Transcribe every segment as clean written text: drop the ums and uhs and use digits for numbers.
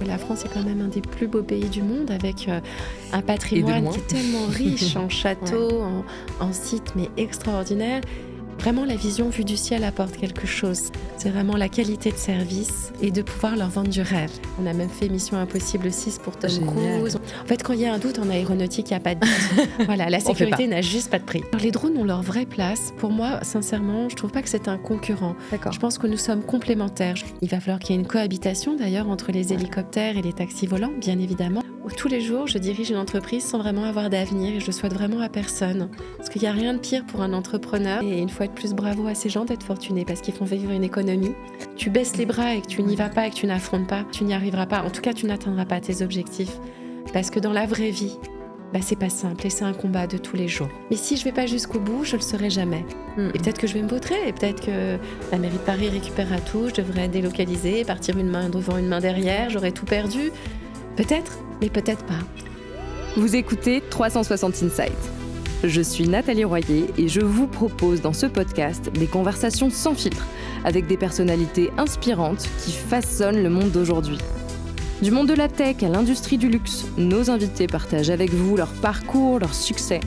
La France est quand même un des plus beaux pays du monde avec un patrimoine qui est tellement riche en châteaux, en sites, mais extraordinaires. Vraiment, la vision vue du ciel apporte quelque chose. C'est vraiment la qualité de service et de pouvoir leur vendre du rêve. On a même fait Mission Impossible 6 pour Tom Cruise. En fait, quand il y a un doute en aéronautique, il n'y a pas de doute. Voilà, la sécurité n'a juste pas de prix. Alors, les drones ont leur vraie place. Pour moi, sincèrement, je ne trouve pas que c'est un concurrent. D'accord. Je pense que nous sommes complémentaires. Il va falloir qu'il y ait une cohabitation d'ailleurs entre les hélicoptères et les taxis volants, bien évidemment. Tous les jours, je dirige une entreprise sans vraiment avoir d'avenir et je le souhaite vraiment à personne. Parce qu'il n'y a rien de pire pour un entrepreneur. Et une fois de plus, bravo à ces gens d'être fortunés parce qu'ils font vivre une économie. Tu baisses les bras et que tu n'y vas pas et que tu n'affrontes pas, tu n'y arriveras pas. En tout cas, tu n'atteindras pas tes objectifs. Parce que dans la vraie vie, c'est pas simple et c'est un combat de tous les jours. Mais si je vais pas jusqu'au bout, je le serai jamais. Et peut-être que je vais me vautrer, et peut-être que la mairie de Paris récupérera tout, je devrais délocaliser, partir une main devant, une main derrière, j'aurai tout perdu. Peut-être, mais peut-être pas. Vous écoutez 360 Insight. Je suis Nathalie Royer et je vous propose dans ce podcast des conversations sans filtre avec des personnalités inspirantes qui façonnent le monde d'aujourd'hui. Du monde de la tech à l'industrie du luxe, nos invités partagent avec vous leur parcours, leurs succès.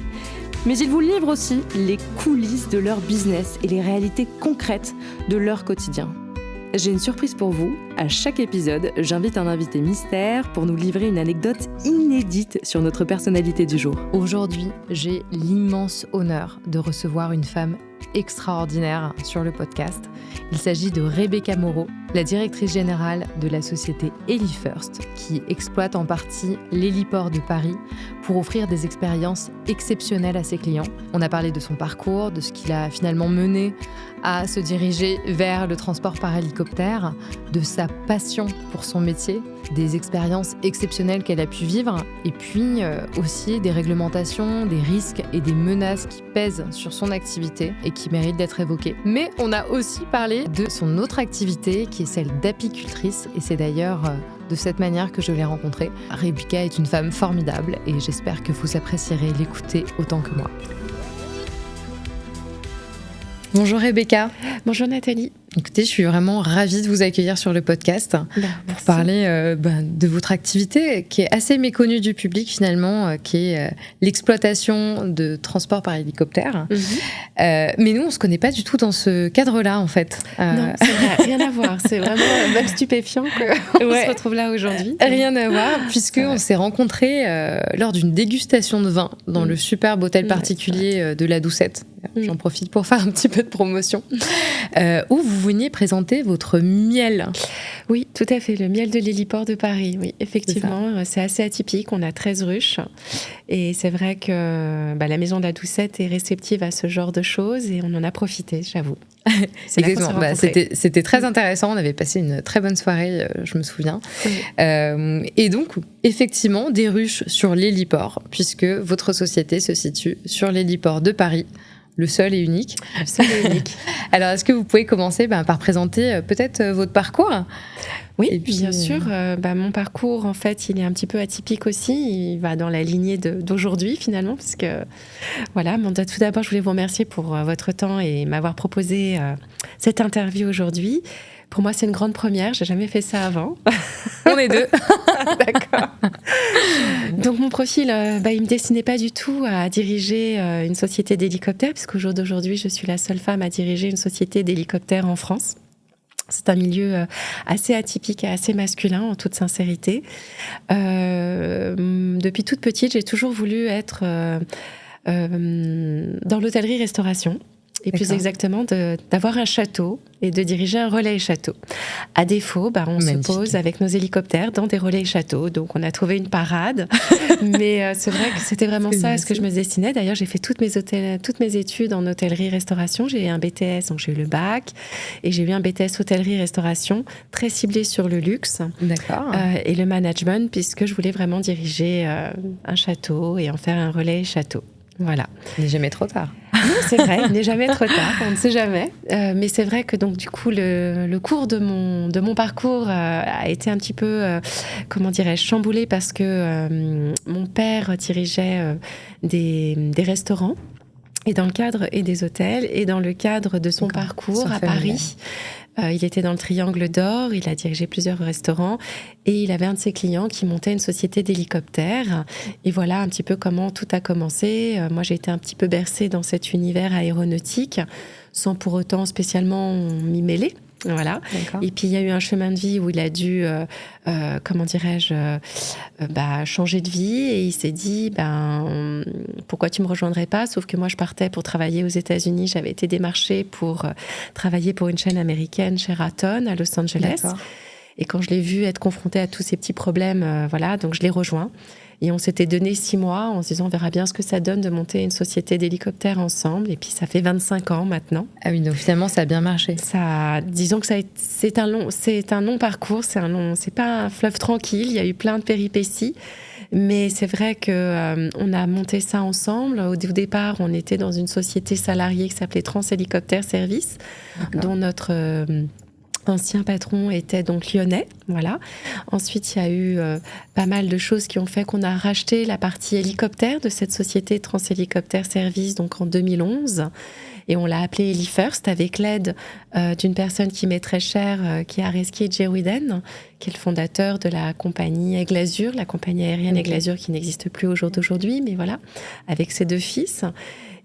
Mais ils vous livrent aussi les coulisses de leur business et les réalités concrètes de leur quotidien. J'ai une surprise pour vous. À chaque épisode, j'invite un invité mystère pour nous livrer une anecdote inédite sur notre personnalité du jour. Aujourd'hui, j'ai l'immense honneur de recevoir une femme extraordinaire sur le podcast. Il s'agit de Rebecca Moreau, la directrice générale de la société HeliFirst, qui exploite en partie l'héliport de Paris pour offrir des expériences exceptionnelles à ses clients. On a parlé de son parcours, de ce qu'il a finalement mené à se diriger vers le transport par hélicoptère, de sa passion pour son métier, des expériences exceptionnelles qu'elle a pu vivre, et puis aussi des réglementations, des risques et des menaces qui pèsent sur son activité et qui méritent d'être évoquées. Mais on a aussi parlé de son autre activité qui est celle d'apicultrice, et c'est d'ailleurs de cette manière que je l'ai rencontrée. Rebecca est une femme formidable et j'espère que vous apprécierez l'écouter autant que moi. Bonjour Rebecca. Bonjour Nathalie. Écoutez, je suis vraiment ravie de vous accueillir sur le podcast pour parler de votre activité qui est assez méconnue du public finalement, qui est l'exploitation de transport par hélicoptère. Mais nous, on ne se connaît pas du tout dans ce cadre-là en fait. Non, c'est vrai, rien à voir. C'est vraiment même stupéfiant qu'on se retrouve là aujourd'hui. Rien à voir, puisqu'on s'est rencontrés lors d'une dégustation de vin dans le superbe hôtel particulier de la Doucette. J'en profite pour faire un petit peu de promotion. Où vous veniez présenter votre miel. Oui, tout à fait, le miel de l'héliport de Paris. Oui, effectivement, c'est assez atypique. On a 13 ruches et c'est vrai que la maison de la Doucette est réceptive à ce genre de choses et on en a profité, j'avoue. Exactement. C'était très intéressant. On avait passé une très bonne soirée, je me souviens. Et donc, effectivement, des ruches sur l'héliport, puisque votre société se situe sur l'héliport de Paris. Le seul et unique. Le seul et unique. Alors, est-ce que vous pouvez commencer par présenter peut-être votre parcours ? Oui, et puis, bien sûr. Mon parcours, en fait, il est un petit peu atypique aussi. Il va dans la lignée d'aujourd'hui, finalement, parce que, voilà, tout d'abord, je voulais vous remercier pour votre temps et m'avoir proposé cette interview aujourd'hui. Pour moi, c'est une grande première. J'ai jamais fait ça avant. On est deux. D'accord. Donc, mon profil, il me destinait pas du tout à diriger une société d'hélicoptères, puisqu'au jour d'aujourd'hui, je suis la seule femme à diriger une société d'hélicoptères en France. C'est un milieu assez atypique et assez masculin, en toute sincérité. Depuis toute petite, j'ai toujours voulu être dans l'hôtellerie-restauration. Et plus exactement, d'avoir un château et de diriger un relais château. À défaut, on se pose avec nos hélicoptères dans des relais châteaux. Donc, on a trouvé une parade. Mais c'est vrai que c'était vraiment ça à ce que je me destinais. D'ailleurs, j'ai fait toutes mes études en hôtellerie-restauration. J'ai eu un BTS, donc j'ai eu le bac. Et j'ai eu un BTS hôtellerie-restauration, très ciblé sur le luxe. D'accord. Et le management, puisque je voulais vraiment diriger un château et en faire un relais château. Voilà. Il n'est jamais trop tard. Non, c'est vrai, il n'est jamais trop tard, on ne sait jamais. Mais c'est vrai que donc du coup le cours de mon parcours a été un petit peu, chamboulé parce que mon père dirigeait des restaurants. Et dans le cadre et des hôtels, et dans le cadre de son parcours à Paris, Il était dans le Triangle d'Or, il a dirigé plusieurs restaurants et il avait un de ses clients qui montait une société d'hélicoptères. Et voilà un petit peu comment tout a commencé. Moi, j'ai été un petit peu bercée dans cet univers aéronautique sans pour autant spécialement m'y mêler. Voilà. D'accord. Et puis il y a eu un chemin de vie où il a dû, changer de vie et il s'est dit, pourquoi tu me rejoindrais pas? Sauf que moi je partais pour travailler aux États-Unis, j'avais été démarchée pour travailler pour une chaîne américaine, Sheraton, à Los Angeles. D'accord. Et quand je l'ai vu être confrontée à tous ces petits problèmes, donc je l'ai rejoint. Et on s'était donné 6 mois en se disant, on verra bien ce que ça donne de monter une société d'hélicoptères ensemble. Et puis ça fait 25 ans maintenant. Ah oui, donc finalement, ça a bien marché. Disons que c'est un long parcours, c'est pas un fleuve tranquille. Il y a eu plein de péripéties. Mais c'est vrai que on a monté ça ensemble. Au départ, on était dans une société salariée qui s'appelait Trans Hélicoptère Service, dont notre ancien patron était donc lyonnais, voilà. Ensuite, il y a eu pas mal de choses qui ont fait qu'on a racheté la partie hélicoptère de cette société Trans Hélicoptère Service, donc en 2011. Et on l'a appelé HeliFirst avec l'aide d'une personne qui m'est très chère, qui est Arezki Djerouiden, qui est le fondateur de la compagnie Aigle Azur, la compagnie aérienne Aigle Azur qui n'existe plus au jour d'aujourd'hui, mais voilà, avec ses 2 fils.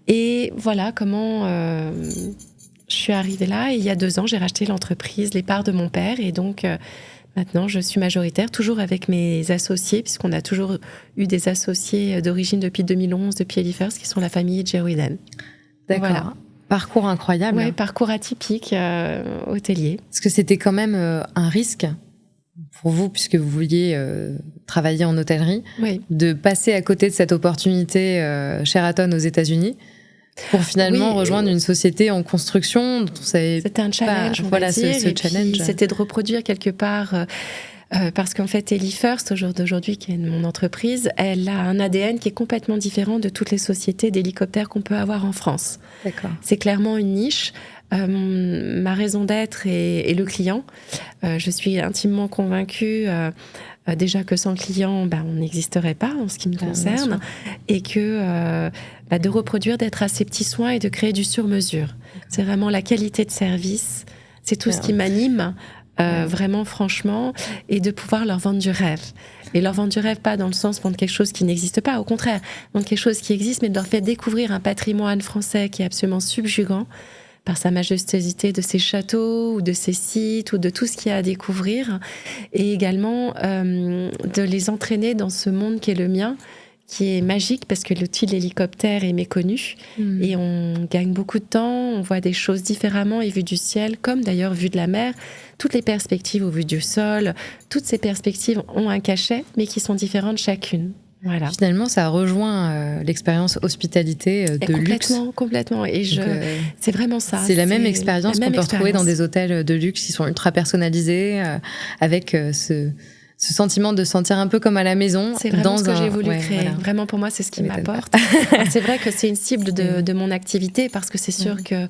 Et voilà comment je suis arrivée là. Et il y a 2 ans, j'ai racheté l'entreprise, les parts de mon père. Et donc, maintenant, je suis majoritaire, toujours avec mes associés, puisqu'on a toujours eu des associés d'origine depuis 2011, depuis HeliFirst, qui sont la famille Djerouiden. D'accord. Voilà. Parcours incroyable. Oui, parcours atypique hôtelier. Est-ce que c'était quand même un risque pour vous, puisque vous vouliez travailler en hôtellerie, de passer à côté de cette opportunité Sheraton aux États-Unis pour finalement rejoindre une société en construction dont on savait C'était un challenge, pas, voilà, ce challenge. C'était de reproduire quelque part... parce qu'en fait, HeliFirst, au jour d'aujourd'hui, qui est mon entreprise, elle a un ADN qui est complètement différent de toutes les sociétés d'hélicoptères qu'on peut avoir en France. D'accord. C'est clairement une niche. Ma raison d'être est le client. Je suis intimement convaincue déjà que sans client, on n'existerait pas en ce qui me concerne. Et que de reproduire, d'être à ses petits soins et de créer du sur-mesure. C'est vraiment la qualité de service. C'est tout ce qui m'anime. Vraiment franchement, et de pouvoir leur vendre du rêve. Et leur vendre du rêve, pas dans le sens vendre quelque chose qui n'existe pas, au contraire, vendre quelque chose qui existe, mais de leur faire découvrir un patrimoine français qui est absolument subjugant par sa majestuosité de ses châteaux ou de ses sites ou de tout ce qu'il y a à découvrir, et également de les entraîner dans ce monde qui est le mien, qui est magique parce que l'outil de l'hélicoptère est méconnu et on gagne beaucoup de temps, on voit des choses différemment et vu du ciel, comme d'ailleurs vu de la mer. Toutes les perspectives au vu du sol, toutes ces perspectives ont un cachet, mais qui sont différentes chacune. Voilà. Finalement, ça rejoint l'expérience hospitalité de luxe. Complètement. Et c'est vraiment ça. C'est la même expérience qu'on peut retrouver dans des hôtels de luxe qui sont ultra personnalisés, avec ce sentiment de se sentir un peu comme à la maison. C'est vraiment ce que j'ai voulu créer. Voilà. Vraiment, pour moi, c'est ce qui m'apporte. C'est vrai que c'est une cible de mon activité parce que c'est sûr que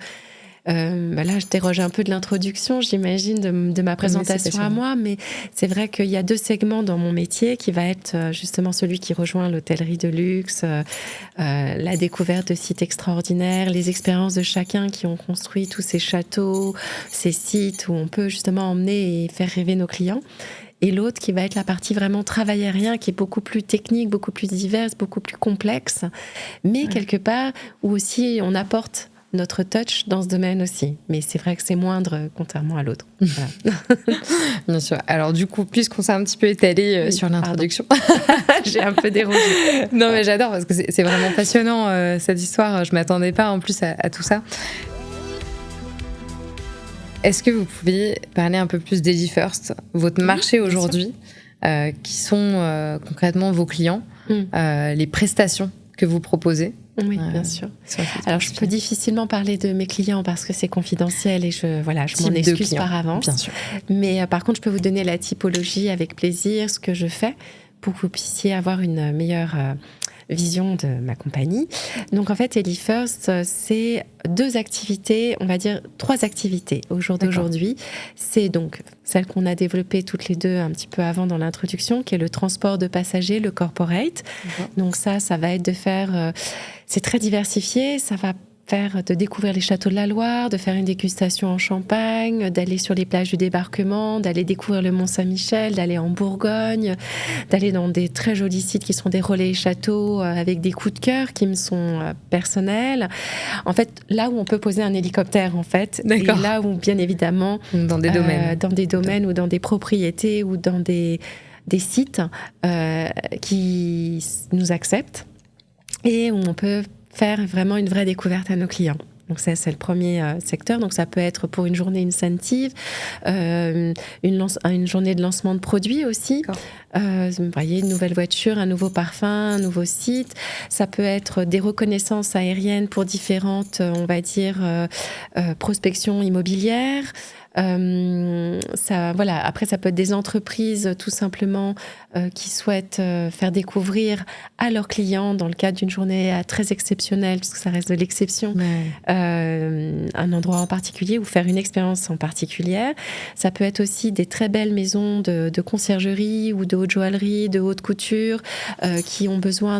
là, je déroge un peu de l'introduction, j'imagine, de ma présentation à moi, mais c'est vrai qu'il y a 2 segments dans mon métier qui va être justement celui qui rejoint l'hôtellerie de luxe, la découverte de sites extraordinaires, les expériences de chacun qui ont construit tous ces châteaux, ces sites où on peut justement emmener et faire rêver nos clients. Et l'autre qui va être la partie vraiment travail aérien, qui est beaucoup plus technique, beaucoup plus diverse, beaucoup plus complexe, mais quelque part où aussi on apporte notre touch dans ce domaine aussi. Mais c'est vrai que c'est moindre contrairement à l'autre. Voilà. Bien sûr. Alors du coup, puisqu'on s'est un petit peu étalé sur l'introduction... J'ai un peu dérogé. Non mais j'adore parce que c'est vraiment passionnant cette histoire. Je ne m'attendais pas en plus à tout ça. Est-ce que vous pouvez parler un peu plus d'HeliFirst, votre marché aujourd'hui, qui sont concrètement vos clients, les prestations que vous proposez? Oui, bien sûr. Alors, je peux difficilement parler de mes clients parce que c'est confidentiel et je m'en excuse par avance. Bien sûr. Mais par contre, je peux vous donner la typologie avec plaisir, ce que je fais, pour que vous puissiez avoir une meilleure vision de ma compagnie. Donc en fait, HeliFirst, c'est 2 activités, on va dire 3 activités au jour d'aujourd'hui. C'est donc celle qu'on a développée toutes les 2 un petit peu avant dans l'introduction, qui est le transport de passagers, le corporate. Donc ça va être de faire... c'est très diversifié, ça va de découvrir les châteaux de la Loire, de faire une dégustation en Champagne, d'aller sur les plages du débarquement, d'aller découvrir le Mont-Saint-Michel, d'aller en Bourgogne, d'aller dans des très jolis sites qui sont des relais et châteaux avec des coups de cœur qui me sont personnels. En fait, là où on peut poser un hélicoptère, en fait, D'accord. et là où, bien évidemment, Dans des domaines. ou dans des propriétés ou dans des sites qui nous acceptent et où on peut faire vraiment une vraie découverte à nos clients. Donc ça, c'est le premier secteur. Donc ça peut être pour une journée incentive, une journée de lancement de produits aussi. Vous voyez, une nouvelle voiture, un nouveau parfum, un nouveau site. Ça peut être des reconnaissances aériennes pour différentes, on va dire, prospections immobilières. Après, ça peut être des entreprises tout simplement qui souhaitent faire découvrir à leurs clients, dans le cadre d'une journée très exceptionnelle, puisque ça reste de l'exception, un endroit en particulier ou faire une expérience en particulière. Ça peut être aussi des très belles maisons de conciergerie ou de haute joaillerie, de haute couture, qui ont besoin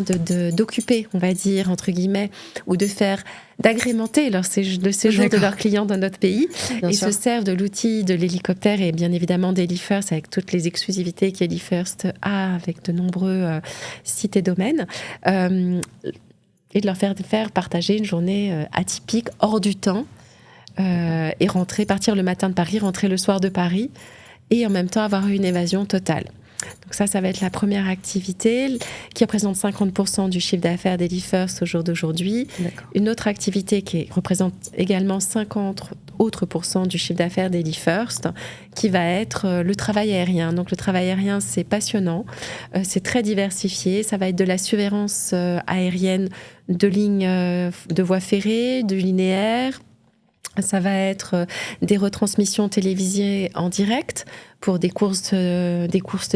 d'occuper, on va dire, entre guillemets, ou d'agrémenter le séjour de leurs clients dans notre pays. Bien sûr. Se servent de l'outil de l'hélicoptère et bien évidemment d'Elifirst avec toutes les exclusivités qu'Elifirst a avec de nombreux sites et domaines. Et de leur faire partager une journée atypique, hors du temps, et partir le matin de Paris, rentrer le soir de Paris, et en même temps avoir une évasion totale. Donc ça va être la première activité qui représente 50% du chiffre d'affaires d'Elifirst au jour d'aujourd'hui. D'accord. Une autre activité qui représente également 50% du chiffre d'affaires d'Elifirst, qui va être le travail aérien. Donc le travail aérien, c'est passionnant, c'est très diversifié. Ça va être de la surveillance aérienne de lignes de voies ferrées, de linéaires. Ça va être des retransmissions télévisées en direct pour des courses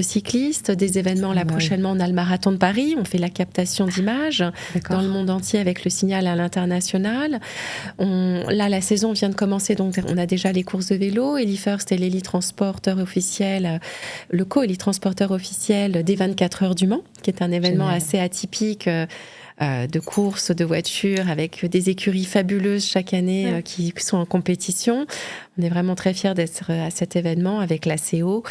cyclistes, des événements. Là, prochainement, on a le marathon de Paris. On fait la captation d'images dans le monde entier avec le signal à l'international. Là, la saison vient de commencer, donc on a déjà les courses de vélo. Elifirst est l'élite-transporteur officiel, le co-élite-transporteur officiel des 24 heures du Mans, qui est un événement assez atypique de courses, de voitures, avec des écuries fabuleuses chaque année qui sont en compétition. On est vraiment très fiers d'être à cet événement avec l'ACO,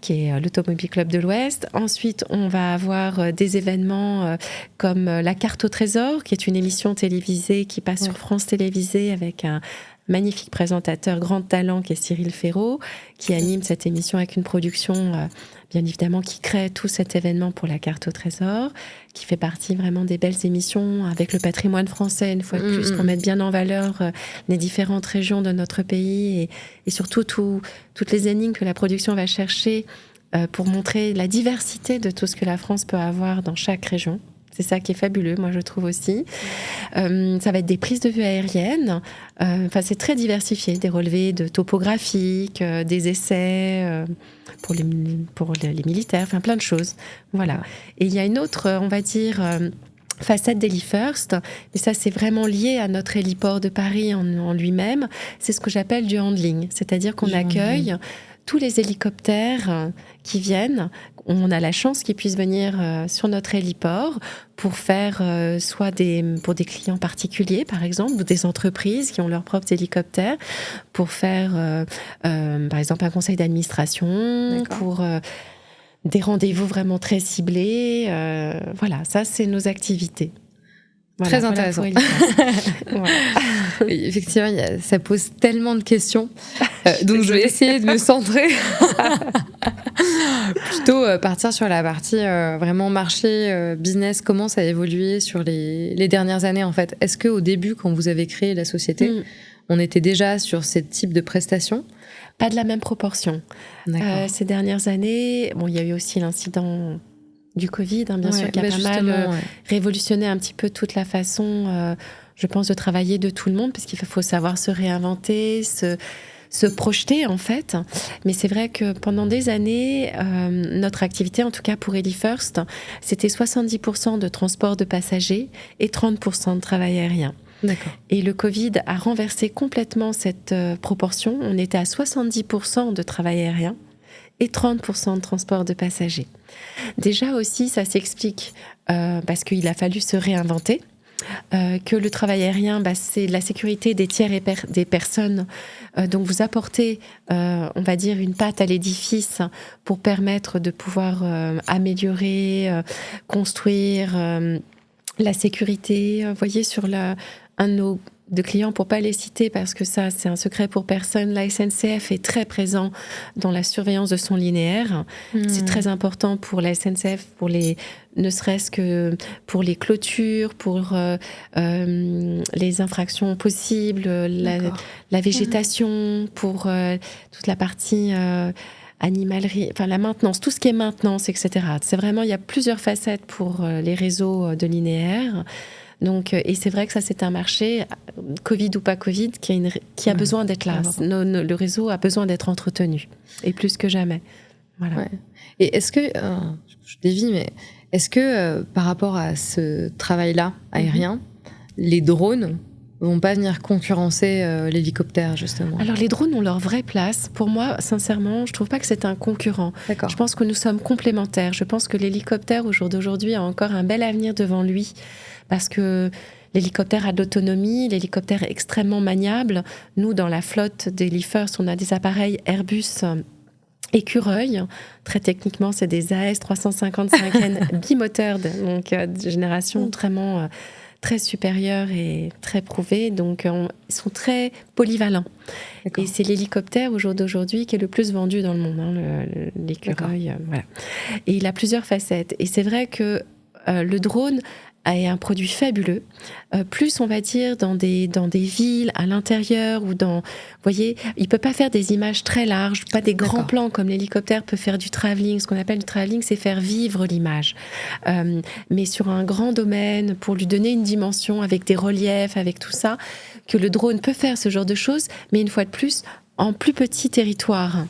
qui est l'Automobile Club de l'Ouest. Ensuite, on va avoir des événements comme la Carte au Trésor, qui est une émission télévisée qui passe sur France Télévisées avec un magnifique présentateur, grand talent, qui est Cyril Ferraud, qui anime cette émission avec une production, bien évidemment, qui crée tout cet événement pour la Carte au Trésor, qui fait partie vraiment des belles émissions avec le patrimoine français, une fois de plus, pour mettre bien en valeur les différentes régions de notre pays et surtout toutes les énigmes que la production va chercher pour montrer la diversité de tout ce que la France peut avoir dans chaque région. C'est ça qui est fabuleux, moi je trouve aussi. Ça va être des prises de vue aériennes. C'est très diversifié, des relevés topographiques, des essais pour les militaires, plein de choses. Voilà. Et il y a une autre, on va dire, facette d'Elifirst, mais ça c'est vraiment lié à notre héliport de Paris en lui-même. C'est ce que j'appelle du handling, c'est-à-dire qu'on accueille tous les hélicoptères qui viennent. On a la chance qu'ils puissent venir sur notre héliport pour faire pour des clients particuliers, par exemple, ou des entreprises qui ont leurs propres hélicoptères, pour faire, par exemple, un conseil d'administration, pour des rendez-vous vraiment très ciblés. Ça, c'est nos activités. Très intéressant. Effectivement, ça pose tellement de questions. Donc, je vais essayer de me centrer. Plutôt partir sur la partie vraiment marché, business. Comment ça a évolué sur les dernières années, en fait? Est-ce qu'au début, quand vous avez créé la société, on était déjà sur ce type de prestations? Pas de la même proportion. Ces dernières années, il y a eu aussi l'incident du Covid, bien sûr, qui a pas mal révolutionné un petit peu toute la façon, je pense, de travailler de tout le monde, parce qu'il faut savoir se réinventer, se projeter, en fait. Mais c'est vrai que pendant des années, notre activité, en tout cas pour Elifirst, c'était 70% de transport de passagers et 30% de travail aérien. D'accord. Et le Covid a renversé complètement cette proportion. On était à 70% de travail aérien et 30% de transport de passagers. Déjà aussi, ça s'explique parce qu'il a fallu se réinventer. que le travail aérien, c'est la sécurité des tiers et des personnes. Donc vous apportez, on va dire, une patte à l'édifice pour permettre de pouvoir améliorer, construire la sécurité. Vous voyez, sur un de nos clients, pour pas les citer parce que ça c'est un secret pour personne, la SNCF est très présent dans la surveillance de son linéaire. C'est très important pour la SNCF, ne serait-ce que pour les clôtures, pour les infractions possibles, la végétation, pour toute la partie animalerie, enfin la maintenance, tout ce qui est maintenance, etc. C'est vraiment, il y a plusieurs facettes pour les réseaux de linéaire. Donc, et c'est vrai que ça, c'est un marché, Covid ou pas Covid, qui a besoin d'être là. Le réseau a besoin d'être entretenu, et plus que jamais. Voilà. Ouais. Et est-ce que, je dévie, mais est-ce que par rapport à ce travail-là aérien, les drones vont pas venir concurrencer l'hélicoptère, justement? Alors, les drones ont leur vraie place. Pour moi, sincèrement, je trouve pas que c'est un concurrent. D'accord. Je pense que nous sommes complémentaires. Je pense que l'hélicoptère, au jour d'aujourd'hui, a encore un bel avenir devant lui. Parce que l'hélicoptère a de l'autonomie, l'hélicoptère est extrêmement maniable. Nous, dans la flotte d'Helifirst, on a des appareils Airbus Écureuil. Très techniquement, c'est des AS355N bimoteurs, donc de génération vraiment très supérieure et très prouvée. Donc, ils sont très polyvalents. D'accord. Et c'est l'hélicoptère, au jour d'aujourd'hui, qui est le plus vendu dans le monde, l'écureuil. Voilà. Et il a plusieurs facettes. Et c'est vrai que le drone est un produit fabuleux, plus on va dire dans des villes, à l'intérieur ou dans... Vous voyez, il ne peut pas faire des images très larges, pas des grands plans comme l'hélicoptère peut faire du travelling. Ce qu'on appelle du travelling, c'est faire vivre l'image. Mais sur un grand domaine, pour lui donner une dimension avec des reliefs, avec tout ça, que le drone peut faire ce genre de choses, mais une fois de plus, en plus petit territoire.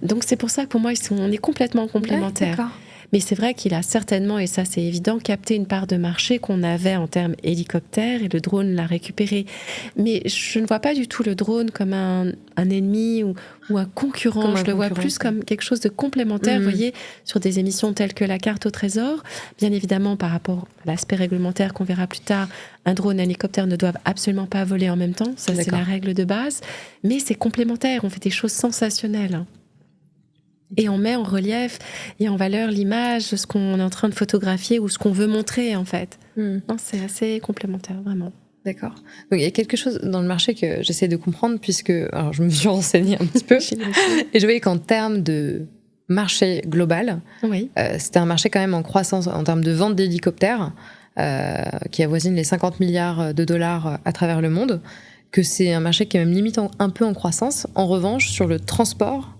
Donc c'est pour ça que pour moi, on est complètement complémentaires. Ouais, mais c'est vrai qu'il a certainement, et ça c'est évident, capté une part de marché qu'on avait en termes hélicoptère, et le drone l'a récupéré. Mais je ne vois pas du tout le drone comme un ennemi ou un concurrent. Je le vois plus comme quelque chose de complémentaire. Vous voyez, sur des émissions telles que la carte au trésor, bien évidemment par rapport à l'aspect réglementaire qu'on verra plus tard, un drone et un hélicoptère ne doivent absolument pas voler en même temps. Ça, c'est la règle de base. Mais c'est complémentaire. On fait des choses sensationnelles. Et on met en relief et en valeur l'image, ce qu'on est en train de photographier ou ce qu'on veut montrer, en fait. Non, c'est assez complémentaire, vraiment. D'accord. Donc, il y a quelque chose dans le marché que j'essaie de comprendre, puisque alors, je me suis renseignée un petit peu. Et je voyais qu'en termes de marché global, c'était un marché quand même en croissance en termes de vente d'hélicoptères, qui avoisine les 50 milliards de dollars à travers le monde, que c'est un marché qui est même limite un peu en croissance. En revanche, sur le transport...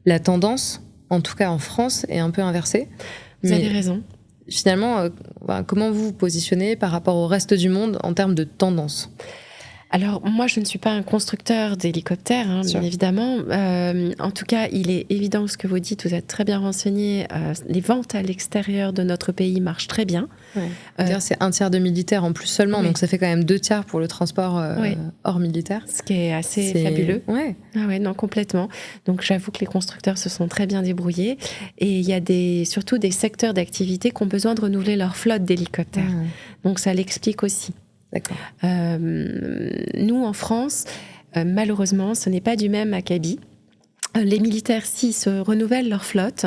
La tendance, en tout cas en France, est un peu inversée. Vous avez raison. Finalement, comment vous vous positionnez par rapport au reste du monde en termes de tendance ? Alors, moi, je ne suis pas un constructeur d'hélicoptères, bien évidemment. En tout cas, il est évident ce que vous dites, vous êtes très bien renseigné. Les ventes à l'extérieur de notre pays marchent très bien. Ouais. C'est un tiers de militaire en plus seulement, donc ça fait quand même 2 tiers pour le transport hors militaire. Ce qui est assez fabuleux. Ouais. Ah ouais, non, complètement. Donc, j'avoue que les constructeurs se sont très bien débrouillés. Et il y a surtout des secteurs d'activité qui ont besoin de renouveler leur flotte d'hélicoptères. Donc, ça l'explique aussi. D'accord. Nous, en France, malheureusement, ce n'est pas du même acabit. Les militaires, s'ils se renouvellent leur flotte,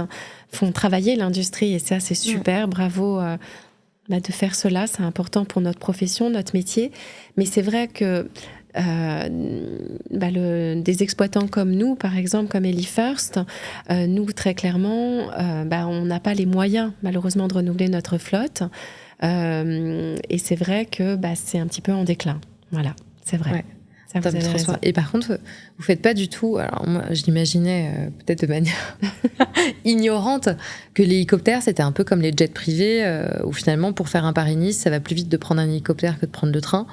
font travailler l'industrie, et ça, c'est super. Bravo de faire cela, c'est important pour notre profession, notre métier. Mais c'est vrai que des exploitants comme nous, par exemple, comme Helifirst, nous, très clairement, on n'a pas les moyens, malheureusement, de renouveler notre flotte. Et c'est vrai que c'est un petit peu en déclin. Voilà, c'est vrai. Ouais. Ça, vous avez raison. Et par contre, vous faites pas du tout... Alors moi, je l'imaginais peut-être de manière ignorante que l'hélicoptère, c'était un peu comme les jets privés, où finalement, pour faire un Paris-Nice, ça va plus vite de prendre un hélicoptère que de prendre le train.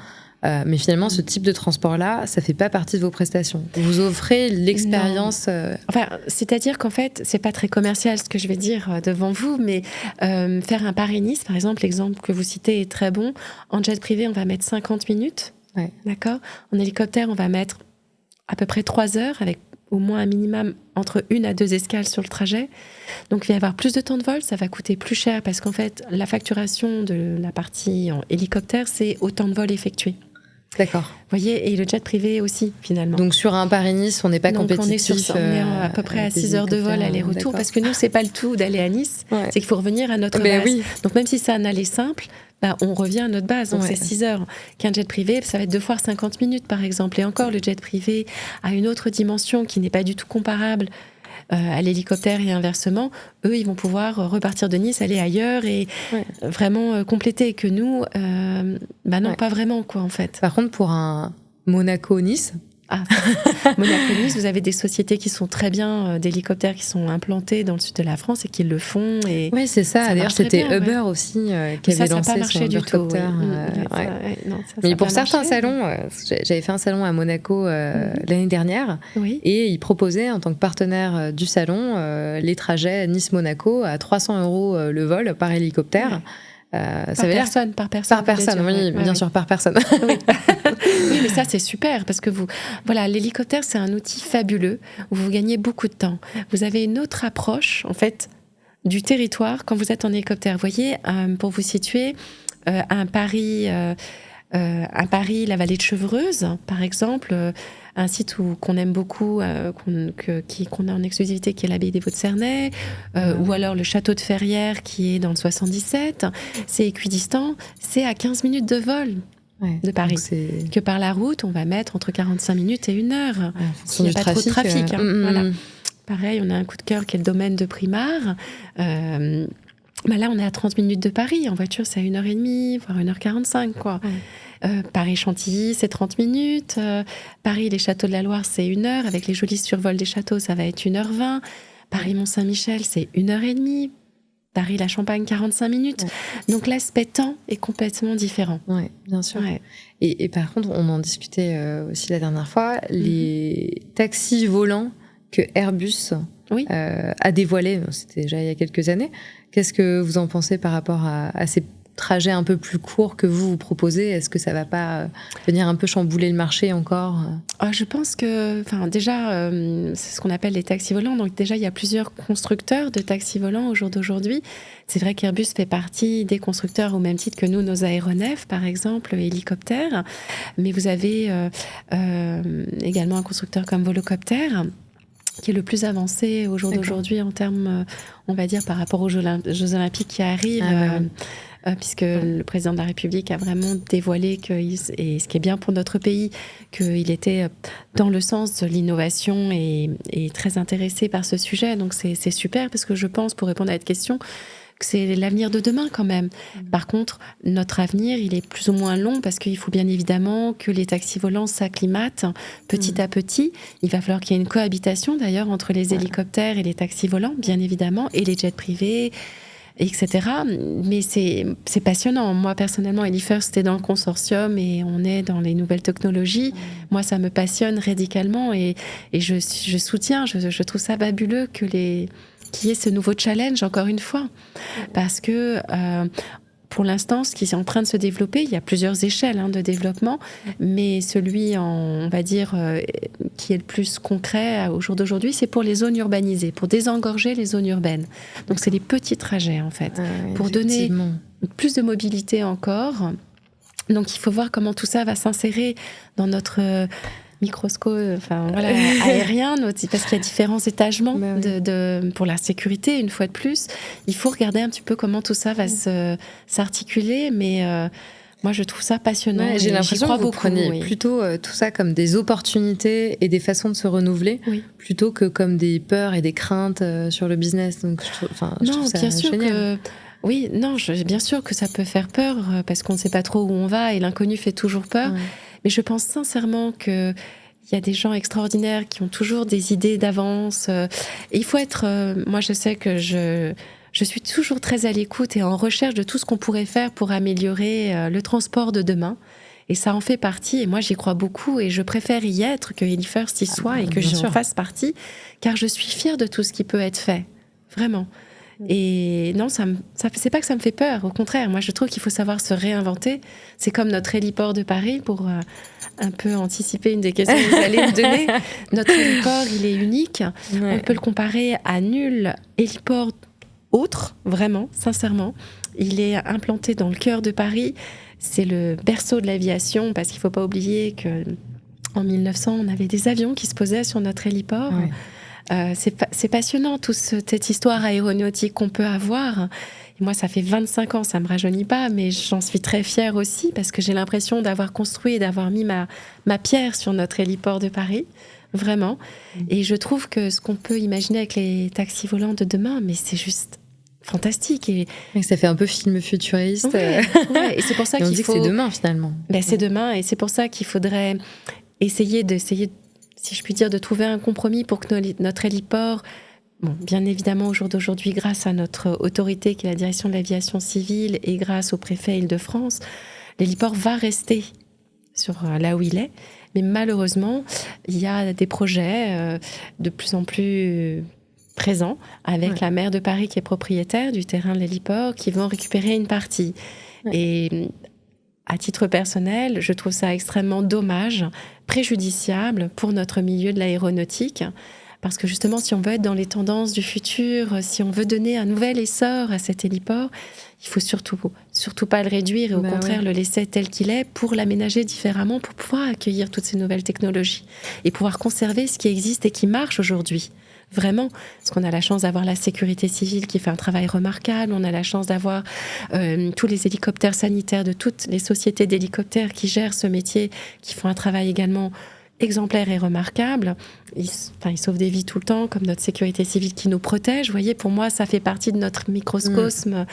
Mais finalement, ce type de transport-là, ça fait pas partie de vos prestations. Vous offrez l'expérience... Enfin, c'est-à-dire qu'en fait, c'est pas très commercial ce que je vais dire devant vous, mais faire un Paris-Nice, par exemple, l'exemple que vous citez est très bon. En jet privé, on va mettre 50 minutes. Ouais. D'accord ? En hélicoptère, on va mettre à peu près 3 heures avec au moins un minimum entre 1 à 2 escales sur le trajet. Donc il va y avoir plus de temps de vol, ça va coûter plus cher parce qu'en fait, la facturation de la partie en hélicoptère, c'est au temps de vol effectué. D'accord. Vous voyez, et le jet privé aussi, finalement. Donc sur un Paris-Nice, on n'est pas compétitif. On est sur ça, on est à peu près à 6 heures de vol aller-retour, parce que nous, c'est pas le tout d'aller à Nice, c'est qu'il faut revenir à notre base. Oui. Donc même si c'est un aller simple, on revient à notre base, donc c'est 6 heures. Qu'un jet privé, ça va être 2 fois 50 minutes, par exemple. Et encore, le jet privé a une autre dimension qui n'est pas du tout comparable à l'hélicoptère et inversement. Eux, ils vont pouvoir repartir de Nice, aller ailleurs et vraiment compléter. Que nous, non, pas vraiment, quoi, en fait. Par contre, pour un Monaco-Nice... Monaco-Nice, vous avez des sociétés qui sont très bien, d'hélicoptères qui sont implantés dans le sud de la France et qui le font. Oui, c'est ça. D'ailleurs, c'était Uber aussi qui avait lancé son hélicoptère. Mais pour certains salons, j'avais fait un salon à Monaco l'année dernière, et ils proposaient en tant que partenaire du salon les trajets Nice-Monaco à 300 € le vol par hélicoptère. Par personne. Par personne, oui, bien sûr, par personne. Oui. Oui, mais ça, c'est super, parce que l'hélicoptère, c'est un outil fabuleux où vous gagnez beaucoup de temps. Vous avez une autre approche, en fait, du territoire quand vous êtes en hélicoptère. Vous voyez, pour vous situer, un Paris, la vallée de Chevreuse, par exemple, un site qu'on aime beaucoup, qu'on a en exclusivité, qui est l'abbaye des Vaux-de-Cernay, ou alors le château de Ferrières, qui est dans le 77. C'est équidistant, c'est à 15 minutes de vol de Paris. Que par la route, on va mettre entre 45 minutes et 1 heure. S'il n'y a pas trop de trafic. Voilà. Pareil, on a un coup de cœur qui est le domaine de Primard. Là, on est à 30 minutes de Paris. En voiture, c'est à 1h30, voire 1h45, quoi. Paris-Chantilly, c'est 30 minutes. Paris, les châteaux de la Loire, c'est 1 heure. Avec les jolis survols des châteaux, ça va être 1h20. Paris-Mont-Saint-Michel, c'est 1h30. Paris-La Champagne, 45 minutes. Donc l'aspect temps est complètement différent. Oui, bien sûr. Et par contre, on en discutait aussi la dernière fois, les taxis volants que Airbus a dévoilés, c'était déjà il y a quelques années. Qu'est-ce que vous en pensez par rapport à ces trajets un peu plus courts que vous proposez? Est-ce que ça ne va pas venir un peu chambouler le marché encore? Je pense que, déjà, c'est ce qu'on appelle les taxis volants. Donc déjà, il y a plusieurs constructeurs de taxis volants au jour d'aujourd'hui. C'est vrai qu'Airbus fait partie des constructeurs au même titre que nous, nos aéronefs, par exemple, hélicoptères. Mais vous avez également un constructeur comme Volocopter, qui est le plus avancé au jour d'aujourd'hui en termes, on va dire, par rapport aux Jeux Olympiques qui arrivent, puisque le président de la République a vraiment dévoilé, et ce qui est bien pour notre pays, qu'il était dans le sens de l'innovation et très intéressé par ce sujet. Donc c'est super, parce que je pense, pour répondre à cette question, que c'est l'avenir de demain quand même. Par contre, notre avenir, il est plus ou moins long, parce qu'il faut bien évidemment que les taxis volants s'acclimatent petit à petit. Il va falloir qu'il y ait une cohabitation d'ailleurs entre les hélicoptères et les taxis volants, bien évidemment, et les jets privés, etc. Mais c'est passionnant. Moi, personnellement, HeliFirst est dans le consortium et on est dans les nouvelles technologies. Moi, ça me passionne radicalement et je soutiens, je trouve ça fabuleux qu'il y ait ce nouveau challenge, encore une fois. Parce que pour l'instant, ce qui est en train de se développer, il y a plusieurs échelles de développement, mais celui, on va dire, qui est le plus concret au jour d'aujourd'hui, c'est pour les zones urbanisées, pour désengorger les zones urbaines. Donc c'est les petits trajets, en fait, pour donner plus de mobilité encore. Donc il faut voir comment tout ça va s'insérer dans notre microscope, aérien, parce qu'il y a différents étagements pour la sécurité, une fois de plus. Il faut regarder un petit peu comment tout ça va s'articuler, mais moi, je trouve ça passionnant. J'ai l'impression que vous prenez plutôt tout ça comme des opportunités et des façons de se renouveler, plutôt que comme des peurs et des craintes sur le business. Donc, je trouve ça génial. Bien sûr que ça peut faire peur, parce qu'on ne sait pas trop où on va et l'inconnu fait toujours peur. Mais je pense sincèrement qu'il y a des gens extraordinaires qui ont toujours des idées d'avance. Et il faut être... moi, je sais que je suis toujours très à l'écoute et en recherche de tout ce qu'on pourrait faire pour améliorer le transport de demain. Et ça en fait partie. Et moi, j'y crois beaucoup. Et je préfère y être, que HeliFirst y soit et que j'en fasse partie. Car je suis fière de tout ce qui peut être fait. Vraiment. Et non, c'est pas que ça me fait peur. Au contraire, moi, je trouve qu'il faut savoir se réinventer. C'est comme notre héliport de Paris, pour un peu anticiper une des questions que vous allez me donner. Notre héliport, il est unique. On peut le comparer à nul héliport autre, vraiment, sincèrement. Il est implanté dans le cœur de Paris. C'est le berceau de l'aviation, parce qu'il ne faut pas oublier qu'en 1900, on avait des avions qui se posaient sur notre héliport. Ouais. C'est passionnant, toute cette histoire aéronautique qu'on peut avoir. Et moi, ça fait 25 ans, ça ne me rajeunit pas, mais j'en suis très fière aussi, parce que j'ai l'impression d'avoir construit et d'avoir mis ma pierre sur notre héliport de Paris, vraiment. Et je trouve que ce qu'on peut imaginer avec les taxis volants de demain, mais c'est juste fantastique. Et ça fait un peu film futuriste. Ouais. Et c'est pour ça qu'il faut... que c'est demain, finalement. C'est demain, et c'est pour ça qu'il faudrait essayer, si je puis dire, de trouver un compromis pour que notre héliport, bien évidemment au jour d'aujourd'hui, grâce à notre autorité qui est la direction de l'aviation civile et grâce au préfet Île-de-France, l'héliport va rester sur là où il est. Mais malheureusement, il y a des projets de plus en plus présents avec la maire de Paris qui est propriétaire du terrain de l'héliport qui vont récupérer une partie. Ouais. Et à titre personnel, je trouve ça extrêmement dommage, préjudiciable pour notre milieu de l'aéronautique, parce que justement, si on veut être dans les tendances du futur, si on veut donner un nouvel essor à cet héliport, il faut surtout pas le réduire et au contraire le laisser tel qu'il est pour l'aménager différemment, pour pouvoir accueillir toutes ces nouvelles technologies et pouvoir conserver ce qui existe et qui marche aujourd'hui. Vraiment, parce qu'on a la chance d'avoir la sécurité civile qui fait un travail remarquable, on a la chance d'avoir tous les hélicoptères sanitaires de toutes les sociétés d'hélicoptères qui gèrent ce métier, qui font un travail également exemplaire et remarquable. Ils sauvent des vies tout le temps, comme notre sécurité civile qui nous protège. Vous voyez, pour moi, ça fait partie de notre microcosme.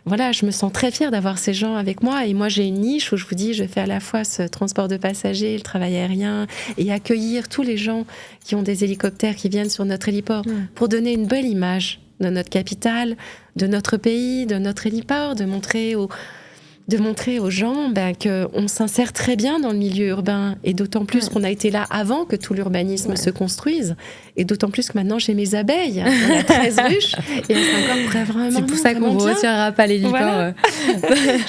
Voilà, je me sens très fière d'avoir ces gens avec moi. Et moi, j'ai une niche où je vous dis, je fais à la fois ce transport de passagers, le travail aérien, et accueillir tous les gens qui ont des hélicoptères qui viennent sur notre héliport pour donner une belle image de notre capitale, de notre pays, de notre héliport, de montrer aux gens qu'on s'insère très bien dans le milieu urbain, et d'autant plus qu'on a été là avant que tout l'urbanisme se construise, et d'autant plus que maintenant j'ai mes abeilles, on a 13 ruches, et c'est encore vraiment c'est pour ça qu'on ne retirera pas l'héliport. Voilà.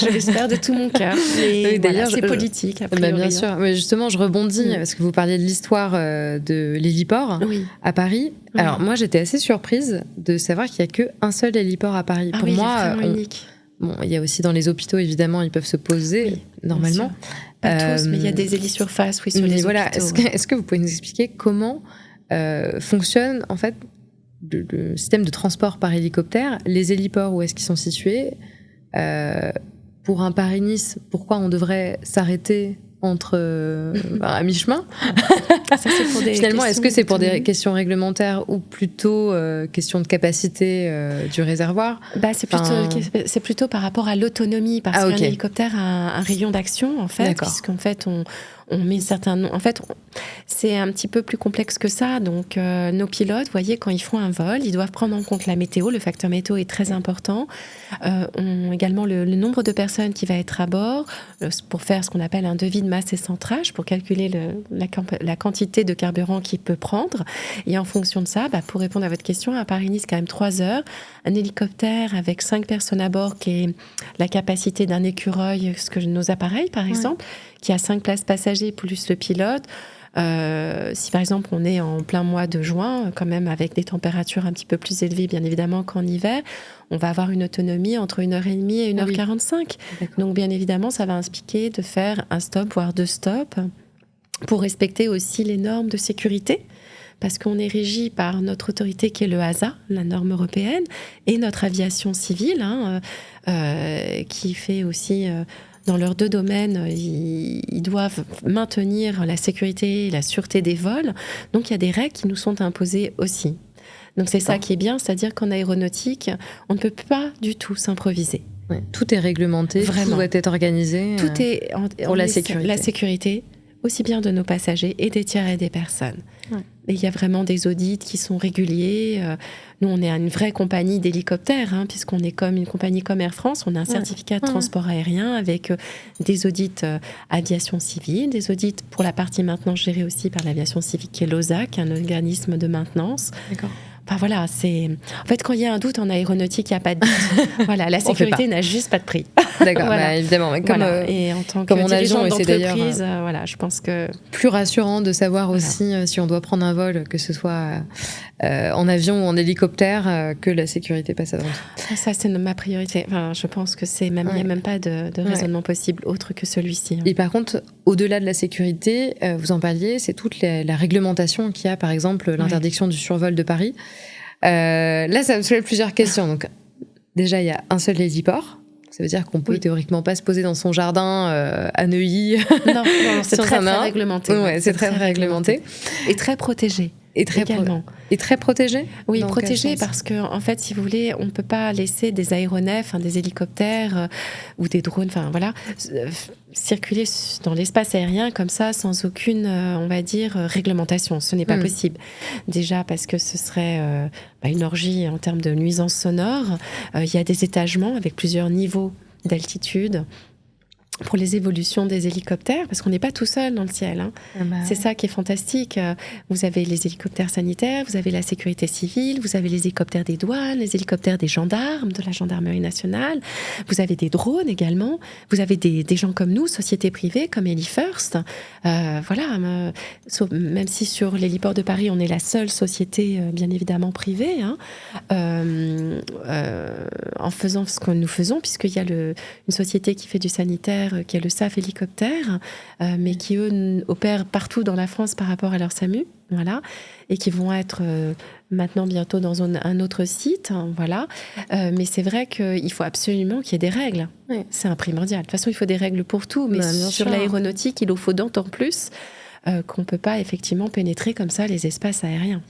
Je l'espère de tout mon cœur. Et d'ailleurs, c'est politique, a priori. Bien sûr, mais justement, je rebondis, parce que vous parliez de l'histoire de l'héliport à Paris. Alors moi, j'étais assez surprise de savoir qu'il n'y a qu'un seul héliport à Paris. Pour moi, c'est vraiment unique. Bon, il y a aussi dans les hôpitaux, évidemment, ils peuvent se poser normalement. Pas tous, mais il y a des hélisurfaces sur les hôpitaux. Est-ce que vous pouvez nous expliquer comment fonctionne en fait le système de transport par hélicoptère, les héliports, où est-ce qu'ils sont situés, pour un Paris-Nice, pourquoi on devrait s'arrêter à mi-chemin. Ça, c'est pour des Finalement, est-ce que c'est pour des questions réglementaires ou plutôt question de capacité du réservoir? C'est plutôt par rapport à l'autonomie, parce qu'un hélicoptère a un rayon d'action, en fait, puisqu'en fait, on met certains noms. En fait, c'est un petit peu plus complexe que ça. Donc, nos pilotes, vous voyez, quand ils font un vol, ils doivent prendre en compte la météo. Le facteur météo est très important. On également le nombre de personnes qui va être à bord pour faire ce qu'on appelle un devis de masse et centrage, pour calculer la quantité de carburant qu'il peut prendre. Et en fonction de ça, pour répondre à votre question, à Paris-Nice, quand même 3 heures. Un hélicoptère avec 5 personnes à bord, qui est la capacité d'un écureuil, nos appareils, par exemple, qui a 5 places passagers plus le pilote. Si par exemple on est en plein mois de juin, quand même avec des températures un petit peu plus élevées bien évidemment qu'en hiver, on va avoir une autonomie entre 1h30 et 1h45. Donc bien évidemment ça va impliquer de faire un stop, voire 2 stops, pour respecter aussi les normes de sécurité, parce qu'on est régi par notre autorité qui est le HASA, la norme européenne, et notre aviation civile, qui fait aussi... dans leurs 2 domaines, ils doivent maintenir la sécurité et la sûreté des vols. Donc, il y a des règles qui nous sont imposées aussi. Donc, c'est ça qui est bien, c'est-à-dire qu'en aéronautique, on ne peut pas du tout s'improviser. Ouais, tout est réglementé, tout doit être organisé. Tout est pour la sécurité. La sécurité, aussi bien de nos passagers et des tiers et des personnes. Ouais. Et il y a vraiment des audits qui sont réguliers. Nous, on est une vraie compagnie d'hélicoptères, puisqu'on est comme une compagnie comme Air France. On a un certificat de transport aérien avec des audits aviation civile, des audits pour la partie maintenance gérée aussi par l'aviation civile qui est l'OSAC, un organisme de maintenance. Enfin voilà, en fait, quand il y a un doute en aéronautique, il n'y a pas de doute. Voilà, la sécurité n'a juste pas de prix. D'accord, voilà. Évidemment. Mais et en tant comme que mon dirigeante avion, d'entreprise, voilà, je pense que plus rassurant de savoir aussi si on doit prendre un vol, que ce soit en avion ou en hélicoptère, que la sécurité passe avant tout. Ça, c'est ma priorité. Enfin, je pense que il n'y a même pas de raisonnement possible autre que celui-ci. Et par contre, au-delà de la sécurité, vous en parliez, c'est toute la réglementation qu'il y a, par exemple, l'interdiction du survol de Paris. Là, ça me soulève plusieurs questions. Donc, déjà, il y a un seul héliport. Ça veut dire qu'on peut théoriquement pas se poser dans son jardin à Neuilly. Non, c'est très réglementé. Ouais, c'est très réglementé. Et très protégé. Et très protégé. Oui, protégé parce que, en fait, si vous voulez, on ne peut pas laisser des aéronefs, des hélicoptères ou des drones, circuler dans l'espace aérien comme ça, sans aucune, on va dire, réglementation. Ce n'est pas possible. Déjà parce que ce serait une orgie en termes de nuisances sonores. Il y a des étagements avec plusieurs niveaux d'altitude pour les évolutions des hélicoptères, parce qu'on n'est pas tout seul dans le ciel. C'est ça qui est fantastique. Vous avez les hélicoptères sanitaires, vous avez la sécurité civile, vous avez les hélicoptères des douanes, les hélicoptères des gendarmes, de la gendarmerie nationale, vous avez des drones également, vous avez des gens comme nous, sociétés privées, comme HeliFirst. Même si sur l'héliport de Paris, on est la seule société, bien évidemment, privée, en faisant ce que nous faisons, puisqu'il y a une société qui fait du sanitaire, qui est le SAF Hélicoptère, mais qui, eux, opèrent partout dans la France par rapport à leur SAMU, voilà, et qui vont être maintenant bientôt dans un autre site, mais c'est vrai qu'il faut absolument qu'il y ait des règles. Oui. C'est un primordial. De toute façon, il faut des règles pour tout, mais sur l'aéronautique, il en faut d'autant plus qu'on ne peut pas effectivement pénétrer comme ça les espaces aériens.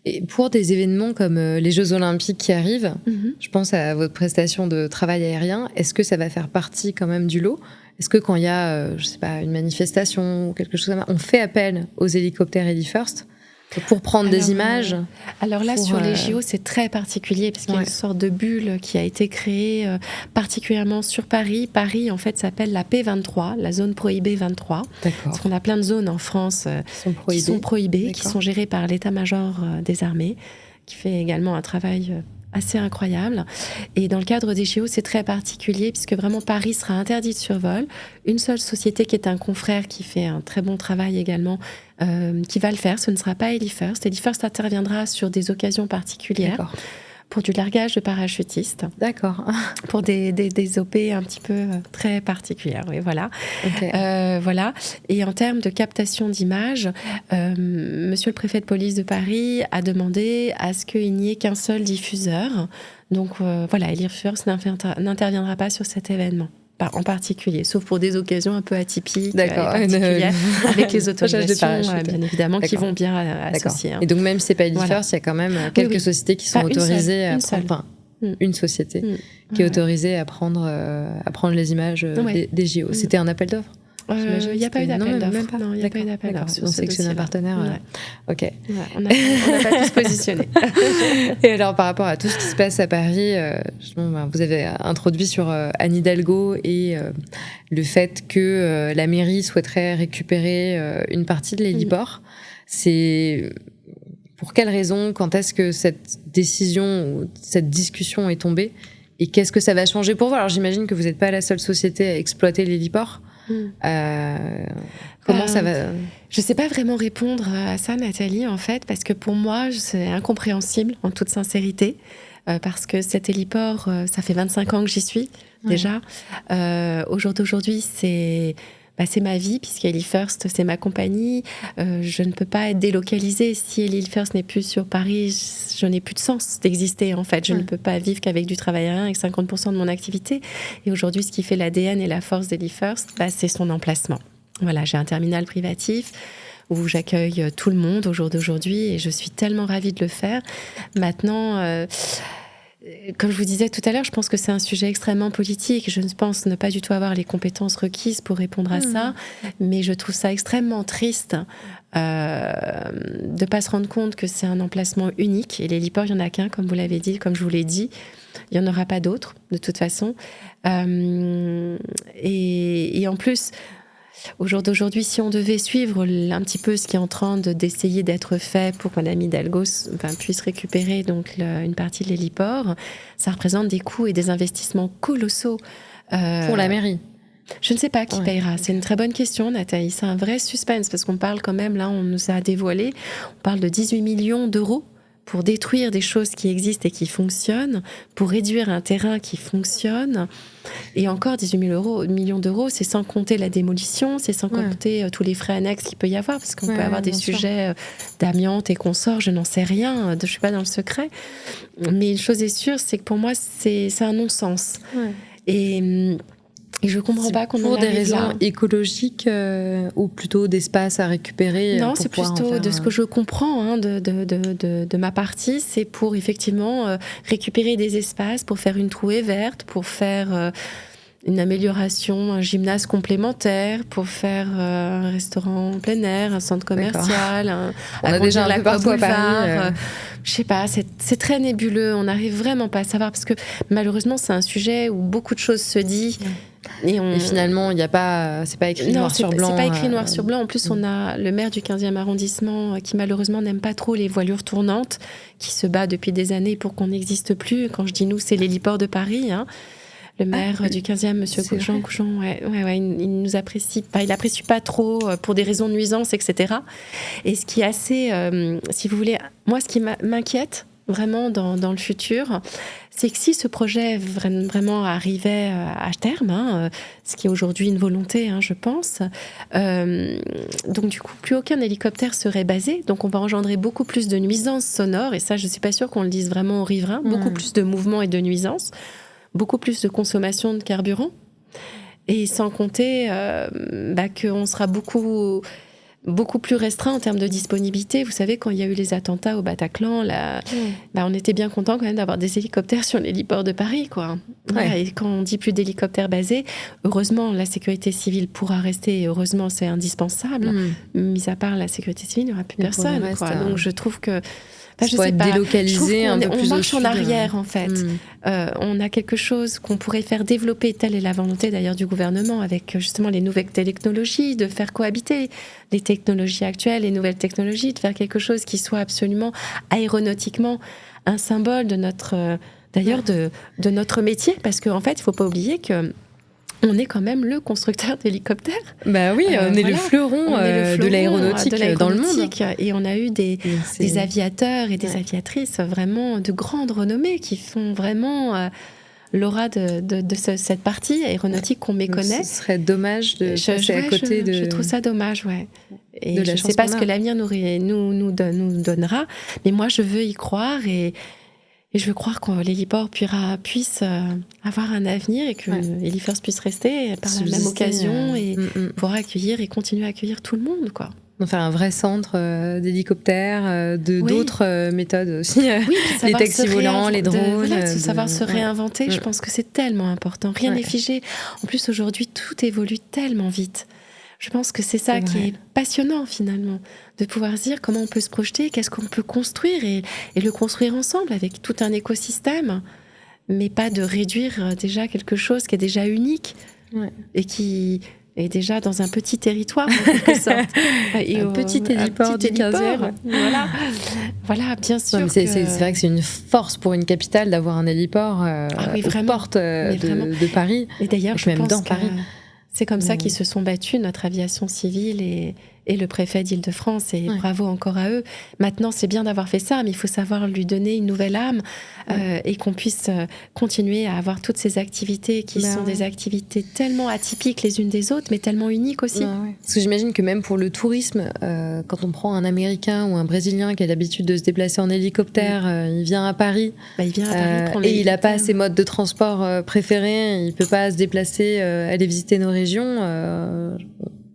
Et pour des événements comme les Jeux Olympiques qui arrivent, je pense à votre prestation de travail aérien, est-ce que ça va faire partie quand même du lot ? Est-ce que quand il y a, une manifestation ou quelque chose comme ça, on fait appel aux hélicoptères HeliFirst pour prendre des images? Alors là, sur les JO, c'est très particulier parce qu'il y a une sorte de bulle qui a été créée particulièrement sur Paris. Paris, en fait, s'appelle la P23, la zone prohibée 23. D'accord. Parce qu'on a plein de zones en France qui sont prohibées, qui sont gérées par l'état-major des armées, qui fait également un travail assez incroyable. Et dans le cadre des JO, c'est très particulier puisque vraiment Paris sera interdit de survol. Une seule société qui est un confrère qui fait un très bon travail également, qui va le faire. Ce ne sera pas HeliFirst. HeliFirst interviendra sur des occasions particulières. D'accord. Pour du largage de parachutistes. D'accord. Pour des OP un petit peu très particulières. Oui, voilà. Okay. Voilà. Et en termes de captation d'images, monsieur le préfet de police de Paris a demandé à ce qu'il n'y ait qu'un seul diffuseur. Donc HeliFirst n'interviendra pas sur cet événement. En particulier, sauf pour des occasions un peu atypiques et particulières, avec les autorisations, bien évidemment, qui vont bien associer. Et donc, même si ce n'est pas HeliFirst, il y a quand même quelques sociétés qui sont autorisées à prendre... Une société qui est autorisée à prendre les images des JO. C'était un appel d'offres? Il n'y a pas eu d'appel d'offres. Non, il n'y a pas eu d'appel d'offres. On sélectionne un partenaire. Ok. Ouais, on n'a pas pu se positionner. Et alors, par rapport à tout ce qui se passe à Paris, vous avez introduit sur Anne Hidalgo et le fait que la mairie souhaiterait récupérer une partie de l'héliport. C'est... Pour quelles raisons? Quand est-ce que cette décision ou cette discussion est tombée? Et qu'est-ce que ça va changer pour vous? Alors, j'imagine que vous n'êtes pas la seule société à exploiter l'héliport. Comment ça va? Je ne sais pas vraiment répondre à ça, Nathalie, en fait, parce que pour moi, c'est incompréhensible, en toute sincérité, parce que cet héliport, ça fait 25 ans que j'y suis, déjà. Au jour d'aujourd'hui, c'est ma vie, puisque HeliFirst, c'est ma compagnie. Je ne peux pas être délocalisée. Si HeliFirst n'est plus sur Paris, je n'ai plus de sens d'exister, en fait. Je ne peux pas vivre qu'avec du travail aérien, avec 50% de mon activité. Et aujourd'hui, ce qui fait l'ADN et la force d'HeliFirst, c'est son emplacement. Voilà, j'ai un terminal privatif où j'accueille tout le monde au jour d'aujourd'hui et je suis tellement ravie de le faire. Maintenant... Comme je vous disais tout à l'heure, je pense que c'est un sujet extrêmement politique. Je pense ne pas du tout avoir les compétences requises pour répondre à ça, mais je trouve ça extrêmement triste de ne pas se rendre compte que c'est un emplacement unique. Et l'héliport, il n'y en a qu'un, comme vous l'avez dit, comme je vous l'ai dit. Il n'y en aura pas d'autres, de toute façon. Et en plus... Au jour d'aujourd'hui, si on devait suivre un petit peu ce qui est en train d'essayer d'être fait pour que Madame Hidalgo puisse récupérer donc une partie de l'héliport, ça représente des coûts et des investissements colossaux. Pour la mairie. Je ne sais pas qui payera. C'est une très bonne question, Nathalie. C'est un vrai suspense parce qu'on parle quand même, là, on nous a dévoilé, on parle de 18 millions d'euros pour détruire des choses qui existent et qui fonctionnent, pour réduire un terrain qui fonctionne. Et encore 18 millions d'euros, c'est sans compter la démolition, c'est sans compter tous les frais annexes qu'il peut y avoir, parce qu'on peut avoir des sujets d'amiante et consorts, je n'en sais rien, je ne suis pas dans le secret. Mais une chose est sûre, c'est que pour moi, c'est un non-sens. Ouais. Et je ne comprends pas qu'on en arrive là. Pour des raisons écologiques ou plutôt d'espace à récupérer? Non, c'est plutôt de ce que je comprends de ma partie, c'est pour effectivement récupérer des espaces, pour faire une trouée verte, pour faire une amélioration, un gymnase complémentaire, pour faire un restaurant en plein air, un centre commercial, on a déjà un peu partout à Paris. Je sais pas, c'est très nébuleux, on n'arrive vraiment pas à savoir, parce que malheureusement c'est un sujet où beaucoup de choses se disent. Et finalement, c'est pas écrit noir sur blanc. C'est pas écrit noir sur blanc. En plus, on a le maire du 15e arrondissement qui malheureusement n'aime pas trop les voilures tournantes, qui se bat depuis des années pour qu'on n'existe plus. Quand je dis nous, c'est l'héliport de Paris. Le maire du 15e, monsieur Jean Goujon, il nous apprécie pas. Il apprécie pas trop pour des raisons de nuisance, etc. Et ce qui est assez, si vous voulez, moi, ce qui m'inquiète vraiment dans le futur, c'est que si ce projet vraiment arrivait à terme, ce qui est aujourd'hui une volonté, je pense, donc du coup, plus aucun hélicoptère serait basé, donc on va engendrer beaucoup plus de nuisances sonores, et ça, je ne suis pas sûre qu'on le dise vraiment aux riverains, beaucoup plus de mouvements et de nuisances, beaucoup plus de consommation de carburant, et sans compter qu'on sera beaucoup plus restreint en termes de disponibilité. Vous savez, quand il y a eu les attentats au Bataclan, on était bien content quand même d'avoir des hélicoptères sur l'héliport de Paris, quoi. Voilà, et quand on dit plus d'hélicoptères basés, heureusement, la sécurité civile pourra rester, et heureusement, c'est indispensable. Mis à part la sécurité civile, il n'y aura plus personne, quoi. Donc, je trouve que je sais pas. Délocaliser un peu plus on marche en arrière, en fait. On a quelque chose qu'on pourrait faire développer, telle est la volonté d'ailleurs du gouvernement, avec justement les nouvelles technologies, de faire cohabiter les technologies actuelles, les nouvelles technologies, de faire quelque chose qui soit absolument aéronautiquement un symbole de notre, d'ailleurs de notre métier, parce qu'en fait, il ne faut pas oublier que on est quand même le constructeur d'hélicoptères. Bah oui, on est le fleuron de l'aéronautique dans le monde. Et on a eu des aviateurs et des aviatrices vraiment de grande renommée qui font vraiment l'aura de cette partie aéronautique qu'on méconnaît. Donc, ce serait dommage de passer à côté de... Je trouve ça dommage, ouais. Et je ne sais pas ce que l'avenir nous donnera, mais moi je veux y croire et je veux croire que l'héliport puisse avoir un avenir et que Helifirst puisse rester par la même occasion et pouvoir accueillir et continuer à accueillir tout le monde, quoi. On faire un vrai centre d'hélicoptères, d'autres méthodes aussi. Les taxis volants, les drones. Savoir se réinventer, je pense que c'est tellement important. Rien n'est figé. En plus, aujourd'hui, tout évolue tellement vite. Je pense que c'est ça qui est passionnant finalement, de pouvoir se dire comment on peut se projeter, qu'est-ce qu'on peut construire et le construire ensemble avec tout un écosystème, mais pas de réduire déjà quelque chose qui est déjà unique et qui est déjà dans un petit territoire en quelque sorte. Un petit héliport du 15e. Voilà, bien sûr. C'est vrai que c'est une force pour une capitale d'avoir un héliport aux portes de Paris. Et d'ailleurs, je pense dans que Paris. C'est comme ça qu'ils se sont battus, notre aviation civile et le préfet d'Île-de-France, et bravo encore à eux. Maintenant, c'est bien d'avoir fait ça, mais il faut savoir lui donner une nouvelle âme et qu'on puisse continuer à avoir toutes ces activités qui sont des activités tellement atypiques les unes des autres, mais tellement uniques aussi. Parce que j'imagine que même pour le tourisme, quand on prend un Américain ou un Brésilien qui a l'habitude de se déplacer en hélicoptère, il vient à Paris, il et il n'a pas ses modes de transport préférés, il ne peut pas se déplacer, aller visiter nos régions.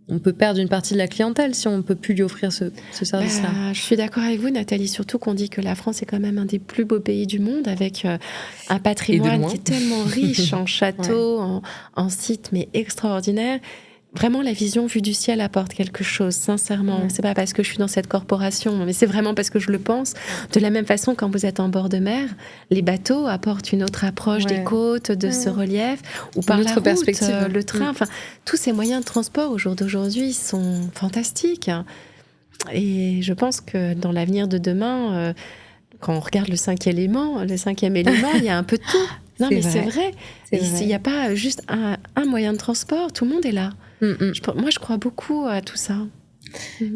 On peut perdre une partie de la clientèle si on ne peut plus lui offrir ce service-là. Je suis d'accord avec vous, Nathalie, surtout qu'on dit que la France est quand même un des plus beaux pays du monde, avec un patrimoine qui est tellement riche en châteaux, en sites, mais extraordinaires. vraiment la vision vue du ciel apporte quelque chose, sincèrement. Ouais. C'est pas parce que je suis dans cette corporation, mais c'est vraiment parce que je le pense. De la même façon, quand vous êtes en bord de mer, les bateaux apportent une autre approche des côtes, de ce relief, ou par la route, perspective. le train. Enfin, tous ces moyens de transport au jour d'aujourd'hui sont fantastiques. Et je pense que dans l'avenir de demain, quand on regarde le cinquième élément, il y a un peu de tout. Non, mais c'est vrai. Il n'y a pas juste un moyen de transport, tout le monde est là. Moi, je crois beaucoup à tout ça.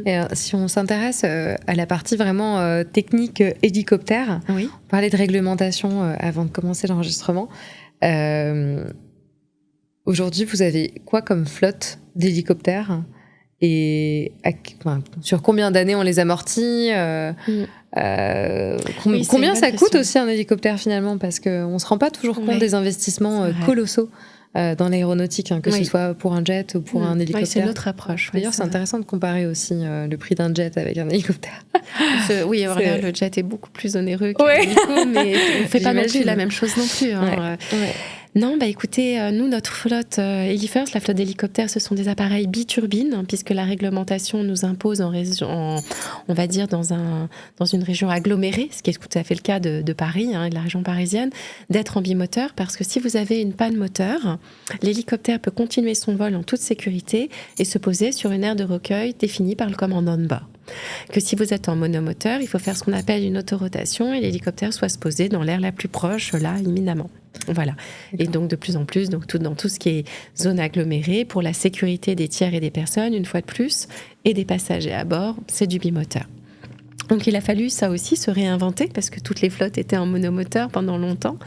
Et si on s'intéresse à la partie vraiment technique hélicoptère, on parlait de réglementation avant de commencer l'enregistrement. Aujourd'hui, vous avez quoi comme flotte d'hélicoptères et sur combien d'années on les amortit combien ça coûte aussi un hélicoptère finalement, parce qu'on ne se rend pas toujours compte des investissements colossaux dans l'aéronautique, que ce soit pour un jet ou pour un hélicoptère. C'est notre approche. D'ailleurs, c'est intéressant de comparer aussi le prix d'un jet avec un hélicoptère. Regarde, le jet est beaucoup plus onéreux qu'un hélico, mais on ne fait pas non plus la même chose non plus. Non, écoutez, nous, notre flotte Helifirst, la flotte d'hélicoptères, ce sont des appareils biturbines, puisque la réglementation nous impose on va dire dans une région agglomérée, ce qui est tout à fait le cas de Paris et de la région parisienne, d'être en bimoteur, parce que si vous avez une panne moteur, l'hélicoptère peut continuer son vol en toute sécurité et se poser sur une aire de recueil définie par le commandant de bord. Que si vous êtes en monomoteur, il faut faire ce qu'on appelle une autorotation et l'hélicoptère soit se poser dans l'aire la plus proche, là, imminemment. Voilà. Et donc, de plus en plus, dans tout ce qui est zone agglomérée, pour la sécurité des tiers et des personnes, une fois de plus, et des passagers à bord, c'est du bimoteur. Donc, il a fallu, ça aussi, se réinventer, parce que toutes les flottes étaient en monomoteur pendant longtemps.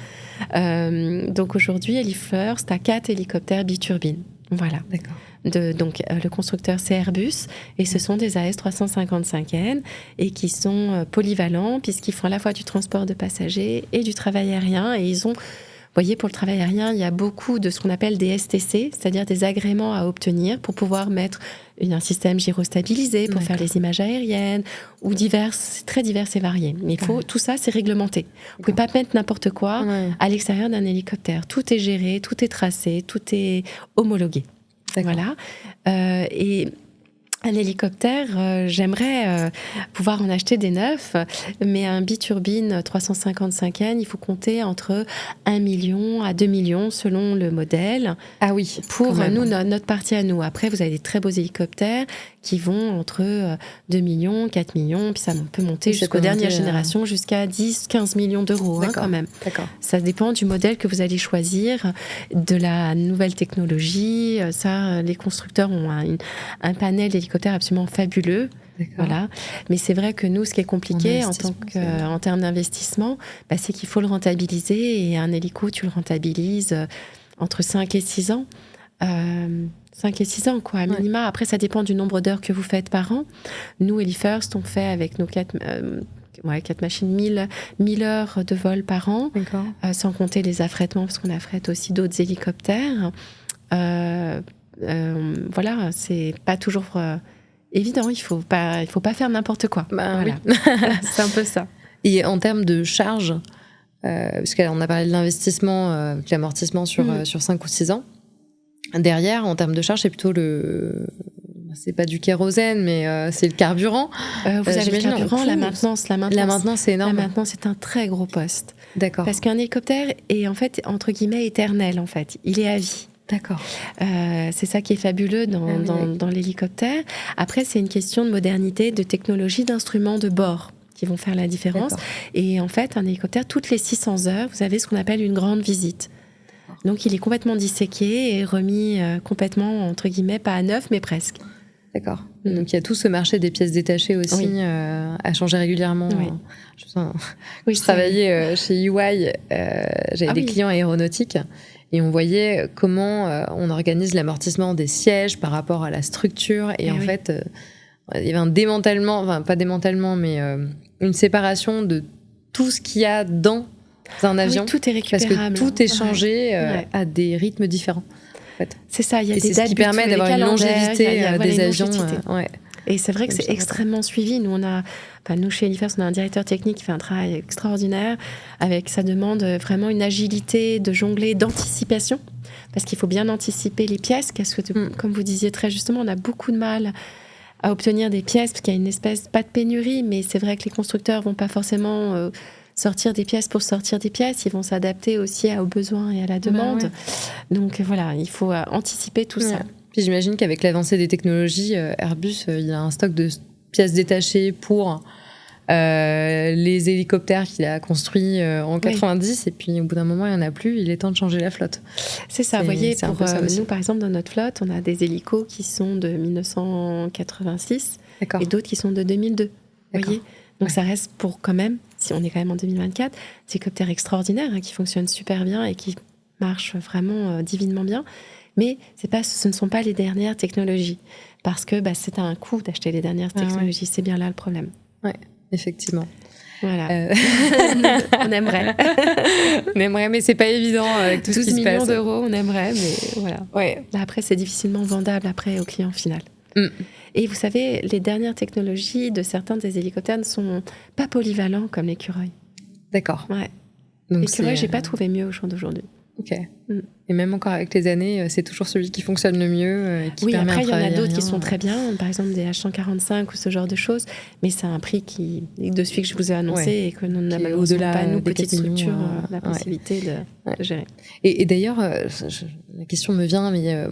Donc, aujourd'hui, Helifirst a 4 hélicoptères biturbines. Voilà. D'accord. Le constructeur c'est Airbus et ce sont des AS355N et qui sont polyvalents puisqu'ils font à la fois du transport de passagers et du travail aérien, et ils ont, vous voyez, pour le travail aérien, il y a beaucoup de ce qu'on appelle des STC, c'est-à-dire des agréments à obtenir pour pouvoir mettre un système gyrostabilisé pour faire les images aériennes ou très divers et variés. Mais tout ça, c'est réglementé. Vous ne pouvez pas mettre n'importe quoi à l'extérieur d'un hélicoptère. Tout est géré, tout est tracé, tout est homologué. Voilà. Et un hélicoptère, j'aimerais pouvoir en acheter des neufs, mais un biturbine 355N, il faut compter entre 1 million à 2 millions selon le modèle. Ah oui. Pour nous, notre partie à nous. Après, vous avez des très beaux hélicoptères qui vont entre 2 millions, 4 millions, puis ça peut monter jusqu'aux dernières générations, jusqu'à 10, 15 millions d'euros quand même. D'accord. Ça dépend du modèle que vous allez choisir, de la nouvelle technologie. Ça, les constructeurs ont un panel d'hélicoptères absolument fabuleux. Voilà. Mais c'est vrai que nous, ce qui est compliqué en termes d'investissement, c'est qu'il faut le rentabiliser, et un hélico, tu le rentabilises entre 5 et 6 ans. 5 et 6 ans, quoi, à minima. Après, ça dépend du nombre d'heures que vous faites par an. Nous, Helifirst, on fait avec nos 4 machines 1000 heures de vol par an, sans compter les affrètements, parce qu'on affrète aussi d'autres hélicoptères. Voilà, c'est pas toujours évident. Il faut pas faire n'importe quoi. Voilà. Oui. C'est un peu ça. Et en termes de charge, parce qu'on a parlé de l'investissement, de l'amortissement sur 5 ou 6 ans. Derrière, en termes de charge, c'est plutôt c'est pas du kérosène, mais c'est le carburant. Vous avez le carburant, la maintenance. La maintenance, c'est énorme. La maintenance, c'est un très gros poste. D'accord. Parce qu'un hélicoptère est, en fait, entre guillemets, éternel, en fait. Il est à vie. D'accord. C'est ça qui est fabuleux dans l'hélicoptère. Après, c'est une question de modernité, de technologie, d'instruments de bord qui vont faire la différence. D'accord. Et en fait, un hélicoptère, toutes les 600 heures, vous avez ce qu'on appelle une grande visite. Donc, il est complètement disséqué et remis complètement, entre guillemets, pas à neuf, mais presque. D'accord. Donc, il y a tout ce marché des pièces détachées aussi à changer régulièrement. Je travaillais chez EY, j'avais des clients aéronautiques et on voyait comment on organise l'amortissement des sièges par rapport à la structure. Et en fait, il y avait un démantèlement, enfin pas démantèlement, mais une séparation de tout ce qu'il y a dans un avion. Tout est récupérable. Parce que tout est changé à des rythmes différents. En fait. C'est ça, il y a des dates, c'est ce qui permet d'avoir une longévité des avions. Et c'est vrai que c'est extrêmement suivi. Nous, nous chez Helifirst, on a un directeur technique qui fait un travail extraordinaire. Ça demande vraiment une agilité de jongler, d'anticipation. parce qu'il faut bien anticiper les pièces, parce que, comme vous disiez très justement, on a beaucoup de mal à obtenir des pièces, parce qu'il y a une espèce, pas de pénurie, mais c'est vrai que les constructeurs vont pas forcément sortir des pièces pour sortir des pièces, ils vont s'adapter aussi aux besoins et à la demande. Donc voilà, il faut anticiper tout ça. Puis j'imagine qu'avec l'avancée des technologies, Airbus, il a un stock de pièces détachées pour les hélicoptères qu'il a construits en 90, et puis au bout d'un moment, il n'y en a plus, il est temps de changer la flotte. C'est ça, vous voyez, pour nous, par exemple, dans notre flotte, on a des hélicos qui sont de 1986 et d'autres qui sont de 2002. Vous voyez, donc ça reste pour quand même, si on est quand même en 2024, des hélicoptères extraordinaires qui fonctionnent super bien et qui marchent vraiment divinement bien. Mais ce ne sont pas les dernières technologies, parce que c'est un coût d'acheter les dernières technologies. C'est bien là le problème. Ouais, effectivement. Voilà. On aimerait. On aimerait, mais c'est pas évident avec tout ce qui se passe. 12 millions d'euros, on aimerait, mais voilà. Ouais. Après, c'est difficilement vendable au client final. Et vous savez, les dernières technologies de certains des hélicoptères ne sont pas polyvalents comme l'écureuil. D'accord. Ouais. Donc l'écureuil, j'ai pas trouvé mieux au jour d'aujourd'hui. Ok. Et même encore avec les années, c'est toujours celui qui fonctionne le mieux, qui permet après, il y en a d'autres rien. qui sont très bien, par exemple des H145 ou ce genre de choses, mais c'est un prix de celui que je vous ai annoncé et que nous n'avons malheureusement pas, nous, petites structures, la possibilité de gérer. Et d'ailleurs, la question me vient, mais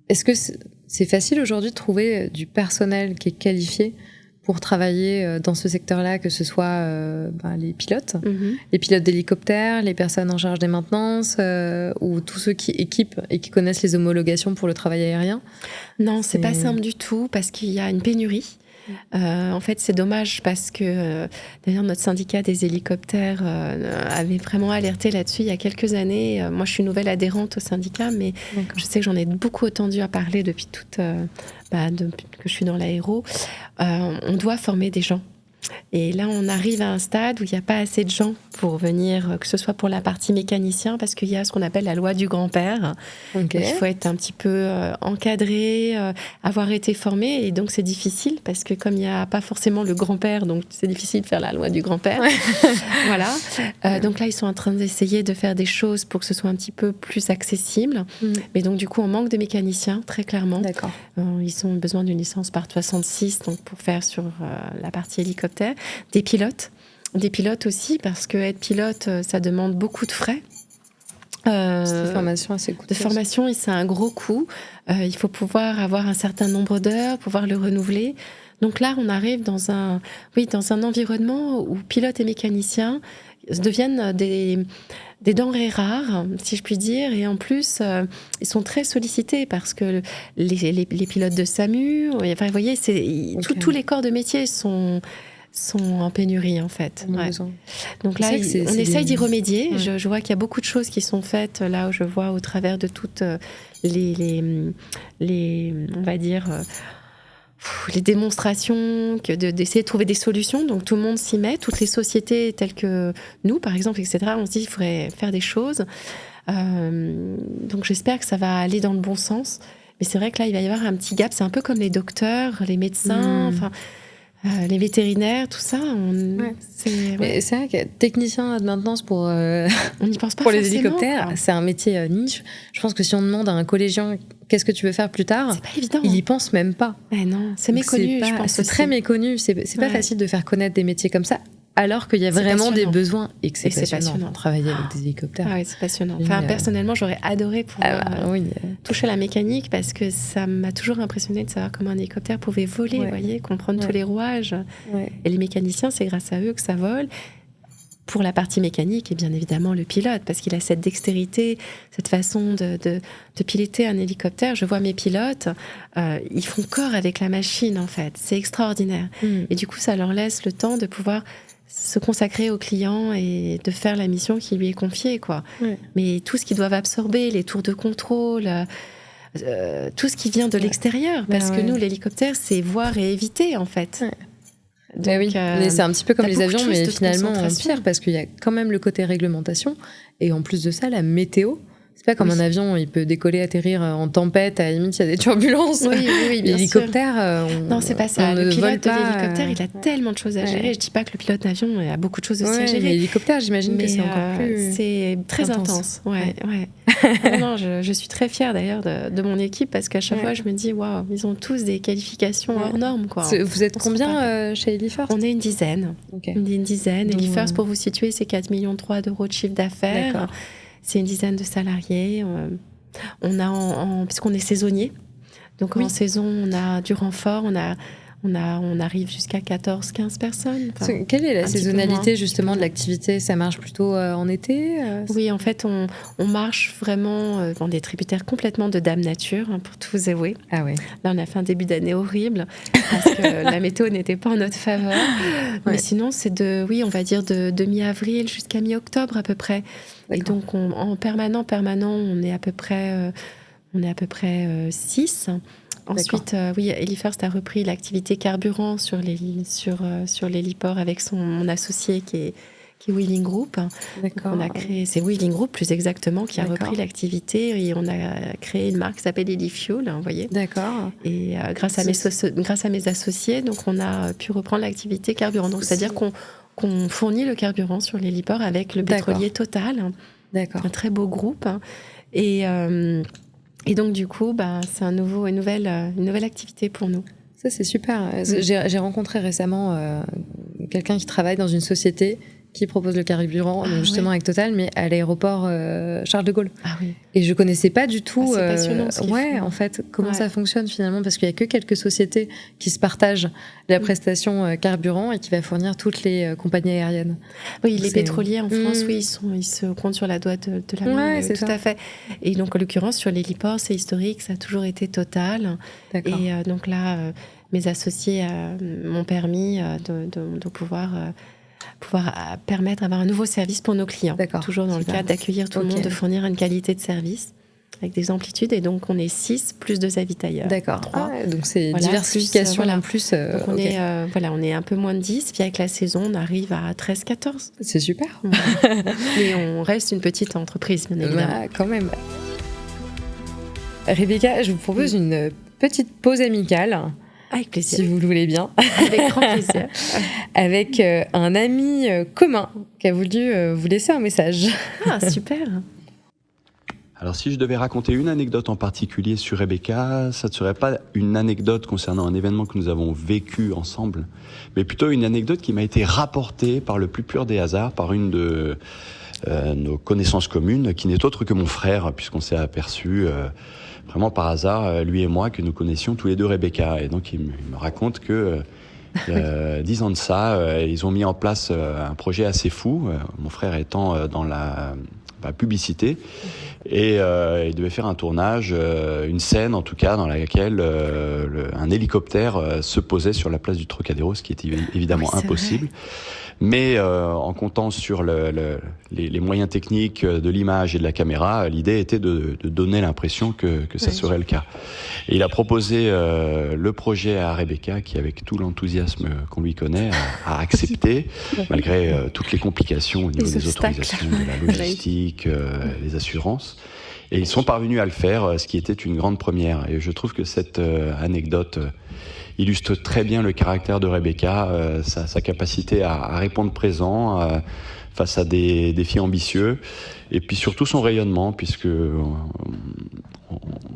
est-ce que c'est facile aujourd'hui de trouver du personnel qui est qualifié pour travailler dans ce secteur-là, que ce soit les pilotes, les pilotes d'hélicoptères, les personnes en charge des maintenances, ou tous ceux qui équipent et qui connaissent les homologations pour le travail aérien? Non, c'est pas simple du tout, parce qu'il y a une pénurie. En fait, c'est dommage parce que d'ailleurs notre syndicat des hélicoptères avait vraiment alerté là-dessus il y a quelques années. Moi, je suis nouvelle adhérente au syndicat, mais je sais que j'en ai beaucoup entendu à parler depuis depuis que je suis dans l'aéro. On doit former des gens. Et là, on arrive à un stade où il n'y a pas assez de gens pour venir, que ce soit pour la partie mécanicien, parce qu'il y a ce qu'on appelle la loi du grand-père. Donc, il faut être un petit peu encadré, avoir été formé, et donc c'est difficile, parce que comme il n'y a pas forcément le grand-père, donc c'est difficile de faire la loi du grand-père. Voilà. Donc là, ils sont en train d'essayer de faire des choses pour que ce soit un petit peu plus accessible. Mais donc, du coup, on manque de mécaniciens, très clairement. D'accord. Ils ont besoin d'une licence Part 66, donc pour faire sur la partie hélicoptère. Des pilotes aussi, parce que être pilote, ça demande beaucoup de frais. Cette formation assez coûteuse. De formation, c'est un gros coût. Il faut pouvoir avoir un certain nombre d'heures, pouvoir le renouveler. Donc là, on arrive dans un environnement où pilotes et mécaniciens deviennent des denrées rares, si je puis dire, et en plus, ils sont très sollicités parce que les pilotes de SAMU, enfin, vous voyez, tous les corps de métier sont en pénurie, en fait. Donc là, on essaye d'y remédier. Je vois qu'il y a beaucoup de choses qui sont faites, là où je vois au travers de toutes les on va dire, les démonstrations, d'essayer de trouver des solutions. Donc tout le monde s'y met, toutes les sociétés telles que nous, par exemple, etc. On se dit qu'il faudrait faire des choses. Donc j'espère que ça va aller dans le bon sens. Mais c'est vrai que là, il va y avoir un petit gap. C'est un peu comme les docteurs, les médecins, enfin... les vétérinaires, tout ça, c'est vrai que technicien de maintenance pour on n'y pense pas pour les hélicoptères, c'est un métier niche. Je pense que si on demande à un collégien qu'est-ce que tu veux faire plus tard, c'est pas évident. Il y pense même pas. Non, c'est méconnu, je pense. C'est très méconnu. C'est pas facile de faire connaître des métiers comme ça, alors qu'il y a vraiment des besoins et que c'est passionnant. Travailler avec des hélicoptères. Ah oui, c'est passionnant. Enfin, personnellement, j'aurais adoré pouvoir toucher à la mécanique, parce que ça m'a toujours impressionné de savoir comment un hélicoptère pouvait voler, vous voyez, comprendre tous les rouages. Et les mécaniciens, c'est grâce à eux que ça vole. Pour la partie mécanique, et bien évidemment le pilote, parce qu'il a cette dextérité, cette façon de piloter un hélicoptère. Je vois mes pilotes, ils font corps avec la machine, en fait. C'est extraordinaire. Et du coup, ça leur laisse le temps de pouvoir se consacrer au client et de faire la mission qui lui est confiée, quoi. Mais tout ce qu'ils doivent absorber, les tours de contrôle, tout ce qui vient de l'extérieur, parce que nous, l'hélicoptère, c'est voir et éviter, en fait. Donc, mais c'est un petit peu comme les avions, mais finalement en pire, parce qu'il y a quand même le côté réglementation, et en plus de ça, la météo, C'est pas comme un avion, il peut décoller, atterrir en tempête, à la limite, il y a des turbulences. Oui, bien L'hélicoptère, non, c'est pas ça. Le pilote de l'hélicoptère, il a tellement de choses à gérer. Je dis pas que le pilote d'avion a beaucoup de choses aussi à gérer. Mais l'hélicoptère, j'imagine que c'est encore plus... C'est très intense. Ouais. Non, je suis très fière d'ailleurs de mon équipe parce qu'à chaque fois, je me dis, waouh, ils ont tous des qualifications hors normes, quoi. Vous êtes combien chez Elifirst ? On est une dizaine. Une dizaine. Elifirst, pour vous situer, c'est 4,3 millions d'euros de chiffre d'affaires. D'accord. C'est une dizaine de salariés. On a puisqu'on est saisonnier, donc en saison, on a du renfort, on arrive jusqu'à 14-15 personnes. Enfin, quelle est la saisonnalité justement de l'activité ? Ça marche plutôt en été ? Oui, en fait, on marche vraiment dans des tributaires complètement de Dame Nature, pour tout vous avouer. Ah oui. Là, on a fait un début d'année horrible parce que la météo n'était pas en notre faveur. Mais sinon, c'est on va dire de mi-avril jusqu'à mi-octobre à peu près. D'accord. Et donc, en permanent, on est à peu près 6. Ensuite, Elifirst a repris l'activité carburant sur l'héliport avec mon associé qui est Wheeling Group. D'accord. On a créé, c'est Wheeling Group plus exactement qui a repris l'activité et on a créé une marque qui s'appelle Elifuel, vous voyez. D'accord. Et grâce à mes associés, donc on a pu reprendre l'activité carburant. Donc c'est-à-dire qu'on fournit le carburant sur l'héliport avec le pétrolier Total. D'accord. Un très beau groupe. Et donc, du coup, c'est une nouvelle activité pour nous. Ça, c'est super. J'ai rencontré récemment quelqu'un qui travaille dans une société qui propose le carburant, donc justement avec Total, mais à l'aéroport Charles de Gaulle. Ah oui. Et je connaissais pas du tout. C'est passionnant ce qu'ils font. En fait, comment ça fonctionne finalement, parce qu'il y a que quelques sociétés qui se partagent la prestation carburant et qui va fournir toutes les compagnies aériennes. Oui, les pétroliers en France, ils se comptent sur la doigt de la main. C'est tout à fait. Et donc, en l'occurrence, sur l'héliport, c'est historique, ça a toujours été Total. D'accord. Et donc là, mes associés m'ont permis de pouvoir permettre d'avoir un nouveau service pour nos clients. D'accord, toujours dans le cadre d'accueillir tout le monde, de fournir une qualité de service avec des amplitudes. Et donc, on est 6 plus 2 avitailleurs. D'accord. 3. Donc, c'est diversification en plus. Donc, on est un peu moins de 10. Puis avec la saison, on arrive à 13-14. C'est super. Mais on reste une petite entreprise, bien évidemment. Quand même. Rebecca, je vous propose une petite pause amicale. Avec plaisir. Si vous le voulez bien. Avec grand plaisir. Avec un ami commun qui a voulu vous laisser un message. Ah, super. Alors, si je devais raconter une anecdote en particulier sur Rebecca, ça ne serait pas une anecdote concernant un événement que nous avons vécu ensemble, mais plutôt une anecdote qui m'a été rapportée par le plus pur des hasards, par une de nos connaissances communes, qui n'est autre que mon frère, puisqu'on s'est aperçu vraiment par hasard, lui et moi, que nous connaissions tous les deux Rebecca. Et donc, il me raconte que 10 ans de ça, ils ont mis en place un projet assez fou, mon frère étant dans la publicité, et il devait faire un tournage, une scène en tout cas, dans laquelle un hélicoptère se posait sur la place du Trocadéro, ce qui était évidemment impossible. Vrai. Mais en comptant sur les moyens techniques de l'image et de la caméra, l'idée était de donner l'impression que ça serait le cas. Et il a proposé le projet à Rebecca, qui avec tout l'enthousiasme qu'on lui connaît, a accepté, malgré toutes les complications au niveau des autorisations, de la logistique, les assurances. Et ils sont parvenus à le faire, ce qui était une grande première. Et je trouve que cette anecdote illustre très bien le caractère de Rebecca, sa capacité à répondre présent face à des défis ambitieux, et puis surtout son rayonnement, puisque on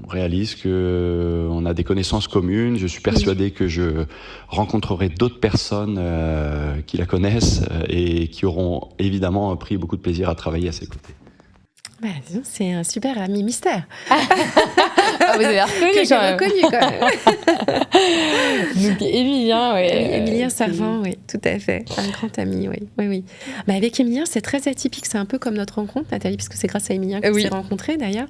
réalise qu'on a des connaissances communes. Je suis persuadé que je rencontrerai d'autres personnes qui la connaissent et qui auront évidemment pris beaucoup de plaisir à travailler à ses côtés. C'est un super ami mystère. Vous avez reconnu quand même. Donc Émilien, Émilien Servant, oui, tout à fait. Un grand ami, oui. Avec Émilien, c'est très atypique. C'est un peu comme notre rencontre, Nathalie, parce que c'est grâce à Émilien qu'on s'est rencontrés, d'ailleurs.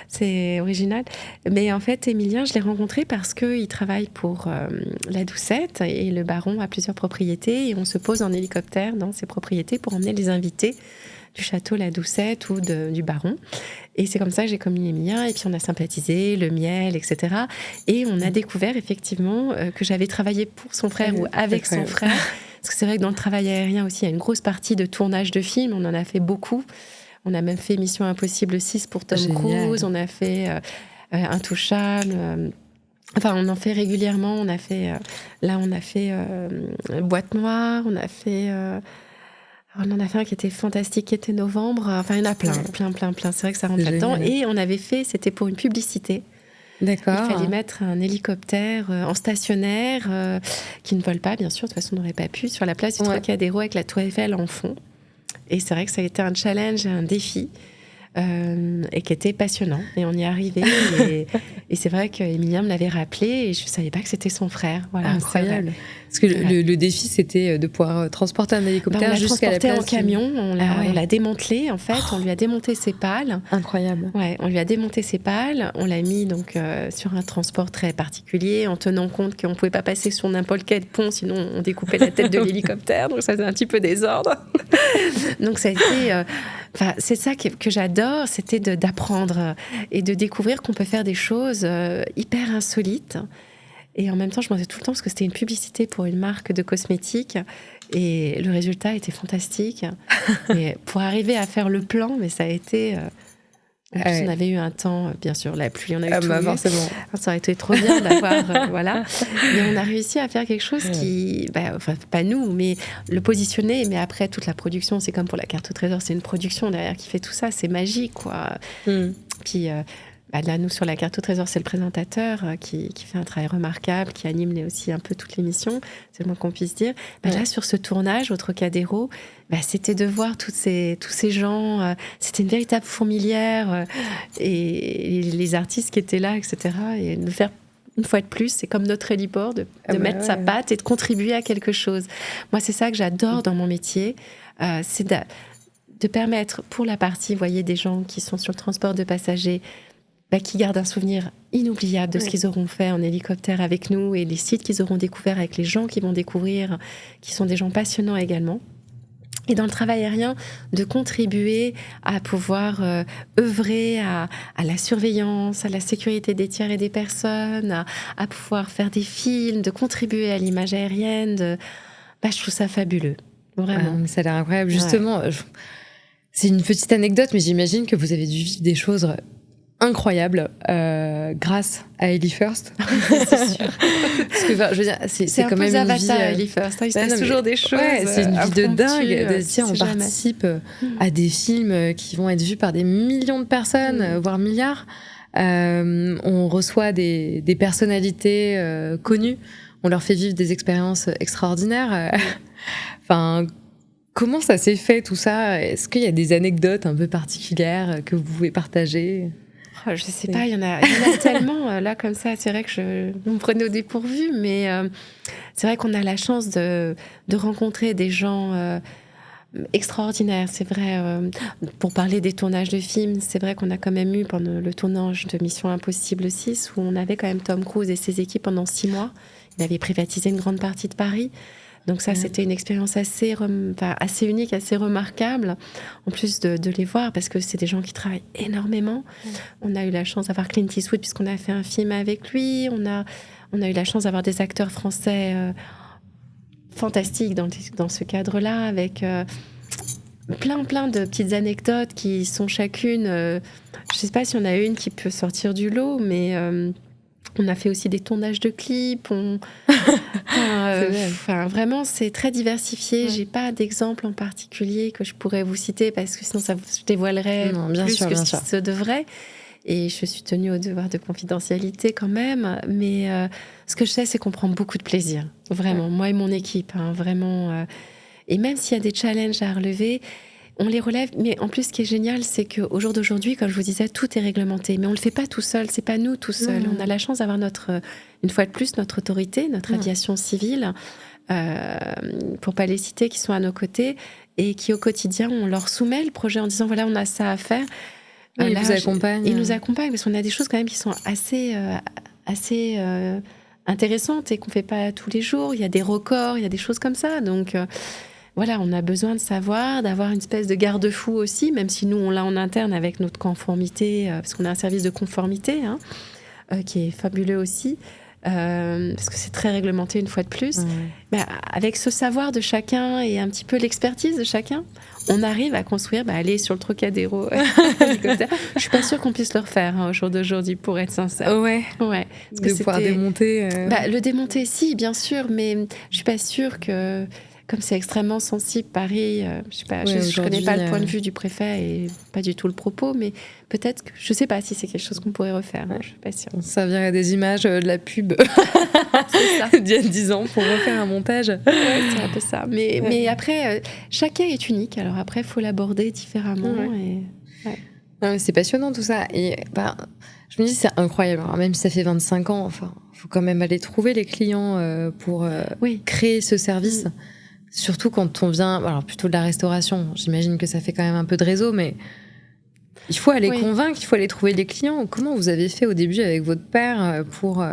C'est original. Mais en fait, Émilien, je l'ai rencontré parce qu'il travaille pour la Doucette, et le baron a plusieurs propriétés, et on se pose en hélicoptère dans ses propriétés pour emmener les invités du château La Doucette ou du baron. Et c'est comme ça que j'ai connu Émilien, et puis on a sympathisé, le miel, etc. Et on a découvert effectivement que j'avais travaillé pour son frère ou avec son frère. Parce que c'est vrai que dans le travail aérien aussi, il y a une grosse partie de tournage de films, on en a fait beaucoup. On a même fait Mission Impossible 6 pour Tom Cruise. On a fait Intouchable. Enfin, on en fait régulièrement. On a fait Boîte Noire. On a fait un qui était fantastique, qui était Novembre. Enfin, il y en a plein. C'est vrai que ça rentre là-dedans. Et on avait fait, c'était pour une publicité. D'accord. Il fallait mettre un hélicoptère en stationnaire qui ne vole pas, bien sûr. De toute façon, on n'aurait pas pu, sur la place du Trocadéro avec la Tour Eiffel en fond. Et c'est vrai que ça a été un challenge, un défi. Et qui était passionnant. Et on y est arrivé. Et c'est vrai qu'Emilien me l'avait rappelé et je ne savais pas que c'était son frère. Voilà, incroyable. Parce que le défi, c'était de pouvoir transporter un hélicoptère jusqu'à la place. On l'a transporté en camion. On l'a démantelé, en fait. On lui a démonté ses pales. Incroyable. Ouais, on lui a démonté ses pales. On l'a mis donc, sur un transport très particulier, en tenant compte qu'on ne pouvait pas passer sur n'importe quel pont, sinon on découpait la tête de l'hélicoptère. Donc ça faisait un petit peu désordre. Donc ça a été... c'est ça que j'adore, c'était d'apprendre et de découvrir qu'on peut faire des choses hyper insolites. Et en même temps, je m'en disais tout le temps parce que c'était une publicité pour une marque de cosmétiques et le résultat était fantastique. Et pour arriver à faire le plan, mais ça a été... En plus, on avait eu un temps, bien sûr, la pluie, on a eu tout. Forcément. Ça aurait été trop bien d'avoir, voilà. Mais on a réussi à faire quelque chose qui, pas nous, mais le positionner. Mais après, toute la production, c'est comme pour la carte au trésor, c'est une production derrière qui fait tout ça, c'est magique, quoi. Puis là, nous, sur la carte au trésor, c'est le présentateur qui fait un travail remarquable, qui anime aussi un peu toute l'émission, c'est le moins qu'on puisse dire. Là, sur ce tournage, au Trocadéro, c'était de voir tous ces gens, c'était une véritable fourmilière, et les artistes qui étaient là, etc. Et de faire, une fois de plus, c'est comme notre héliport, de mettre sa patte et de contribuer à quelque chose. Moi, c'est ça que j'adore dans mon métier, c'est de permettre, pour la partie, vous voyez, des gens qui sont sur le transport de passagers, qui gardent un souvenir inoubliable de ce qu'ils auront fait en hélicoptère avec nous et les sites qu'ils auront découverts avec les gens qu'ils vont découvrir, qui sont des gens passionnants également. Et dans le travail aérien, de contribuer à pouvoir œuvrer à la surveillance, à la sécurité des tiers et des personnes, à pouvoir faire des films, de contribuer à l'image aérienne. Je trouve ça fabuleux, vraiment. Ça a l'air incroyable. Justement, c'est une petite anecdote, mais j'imagine que vous avez dû vivre des choses incroyable grâce à Ellie First. C'est sûr. Parce que, je veux dire, c'est quand même une vie... Ellie First. Il se passe toujours des choses. C'est une vie de dingue. De se dire, on participe à des films qui vont être vus par des millions de personnes, voire milliards. On reçoit des personnalités connues. On leur fait vivre des expériences extraordinaires. Comment ça s'est fait, tout ça? Est-ce qu'il y a des anecdotes un peu particulières que vous pouvez partager? Je sais pas, il y en a tellement, là, comme ça. C'est vrai que vous me prenez au dépourvu, mais c'est vrai qu'on a la chance de rencontrer des gens extraordinaires. C'est vrai, pour parler des tournages de films, c'est vrai qu'on a quand même eu, pendant le tournage de Mission Impossible 6, où on avait quand même Tom Cruise et ses équipes pendant 6 mois. Il avait privatisé une grande partie de Paris. Donc ça, c'était une expérience assez unique, assez remarquable, en plus de les voir, parce que c'est des gens qui travaillent énormément. On a eu la chance d'avoir Clint Eastwood, puisqu'on a fait un film avec lui. On a eu la chance d'avoir des acteurs français fantastiques dans ce cadre-là, avec plein de petites anecdotes qui sont chacune... je ne sais pas si on a une qui peut sortir du lot, mais... on a fait aussi des tournages de clips. Vraiment, c'est très diversifié. J'ai pas d'exemple en particulier que je pourrais vous citer parce que sinon ça vous dévoilerait plus que ce qui se devrait. Et je suis tenue au devoir de confidentialité quand même. Mais ce que je sais, c'est qu'on prend beaucoup de plaisir. Vraiment, moi et mon équipe. Vraiment. Et même s'il y a des challenges à relever, on les relève, mais en plus, ce qui est génial, c'est qu'au jour d'aujourd'hui, comme je vous disais, tout est réglementé. Mais on ne le fait pas tout seul, c'est pas nous tout seuls. On a la chance d'avoir une fois de plus, notre autorité, notre aviation civile, pour pas les citer, qui sont à nos côtés et qui, au quotidien, on leur soumet le projet en disant, voilà, on a ça à faire. Ils vous accompagnent. Ils nous accompagnent, parce qu'on a des choses quand même qui sont assez intéressantes et qu'on ne fait pas tous les jours. Il y a des records, il y a des choses comme ça. Donc... voilà, on a besoin de savoir, d'avoir une espèce de garde-fou aussi, même si nous, on l'a en interne avec notre conformité, parce qu'on a un service de conformité qui est fabuleux aussi. parce que c'est très réglementé une fois de plus. Avec ce savoir de chacun et un petit peu l'expertise de chacun, on arrive à construire, aller sur le Trocadéro hélicoptère. Je suis pas sûre qu'on puisse le refaire au jour d'aujourd'hui, pour être sincère. Ouais. Parce de pouvoir démonter. Le démonter, si, bien sûr, mais je suis pas sûre que, comme c'est extrêmement sensible, Paris, je connais pas le point de vue du préfet et pas du tout le propos, mais peut-être que je sais pas si c'est quelque chose qu'on pourrait refaire. Je suis pas sûre. On servirait des images de la pub d'il y a 10 ans pour refaire un montage. Ouais, c'est un peu ça. Mais après, chacun est unique. Alors après, il faut l'aborder différemment. C'est passionnant tout ça. Et je me dis, c'est incroyable. Alors, même si ça fait 25 ans, il faut quand même aller trouver les clients pour créer ce service. Surtout quand on vient, alors plutôt de la restauration. J'imagine que ça fait quand même un peu de réseau, mais il faut aller convaincre, il faut aller trouver les clients. Comment vous avez fait au début avec votre père pour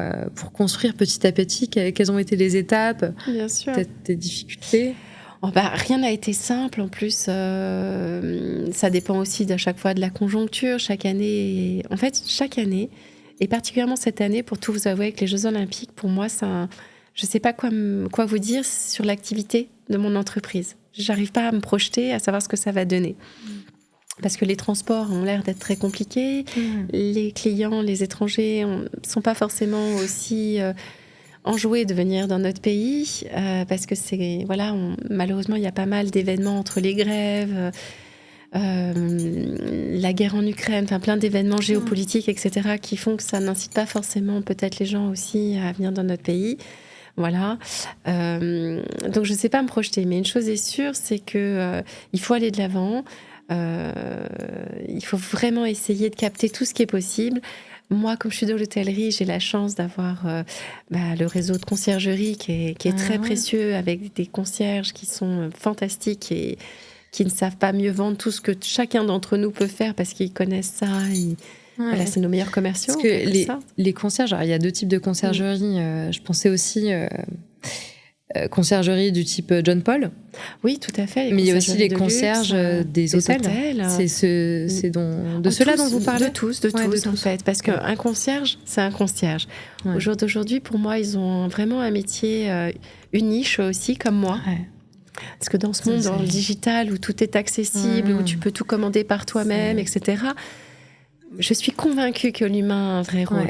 construire petit à petit? Quelles ont été les étapes? Bien sûr. Peut-être des difficultés? Rien n'a été simple. En plus, ça dépend aussi à chaque fois de la conjoncture. Chaque année, et particulièrement cette année, pour tout vous avouer, avec les Jeux Olympiques, pour moi, je ne sais pas quoi vous dire sur l'activité de mon entreprise. J'arrive pas à me projeter, à savoir ce que ça va donner. Parce que les transports ont l'air d'être très compliqués. Les clients, les étrangers ne sont pas forcément aussi enjoués de venir dans notre pays. Parce que malheureusement, il y a pas mal d'événements entre les grèves, la guerre en Ukraine, plein d'événements géopolitiques, etc., qui font que ça n'incite pas forcément peut-être les gens aussi à venir dans notre pays. Voilà. Donc, je ne sais pas me projeter. Mais une chose est sûre, c'est qu'il faut aller de l'avant. Il faut vraiment essayer de capter tout ce qui est possible. Moi, comme je suis dans l'hôtellerie, j'ai la chance d'avoir le réseau de conciergerie qui est très précieux, avec des concierges qui sont fantastiques et qui ne savent pas mieux vendre tout ce que chacun d'entre nous peut faire parce qu'ils connaissent ça. C'est nos meilleurs commerciaux. Parce que les concierges, il y a 2 types de conciergerie. Je pensais aussi conciergerie du type John Paul. Oui, tout à fait. Mais il y a aussi les concierges des hôtels. C'est de ceux-là dont vous parlez? De tous, en fait. Parce qu'un concierge, c'est un concierge. Au jour d'aujourd'hui, pour moi, ils ont vraiment un métier, une niche aussi, comme moi. Parce que dans ce monde, dans le digital, où tout est accessible, où tu peux tout commander par toi-même, etc., je suis convaincue que l'humain a un vrai rôle.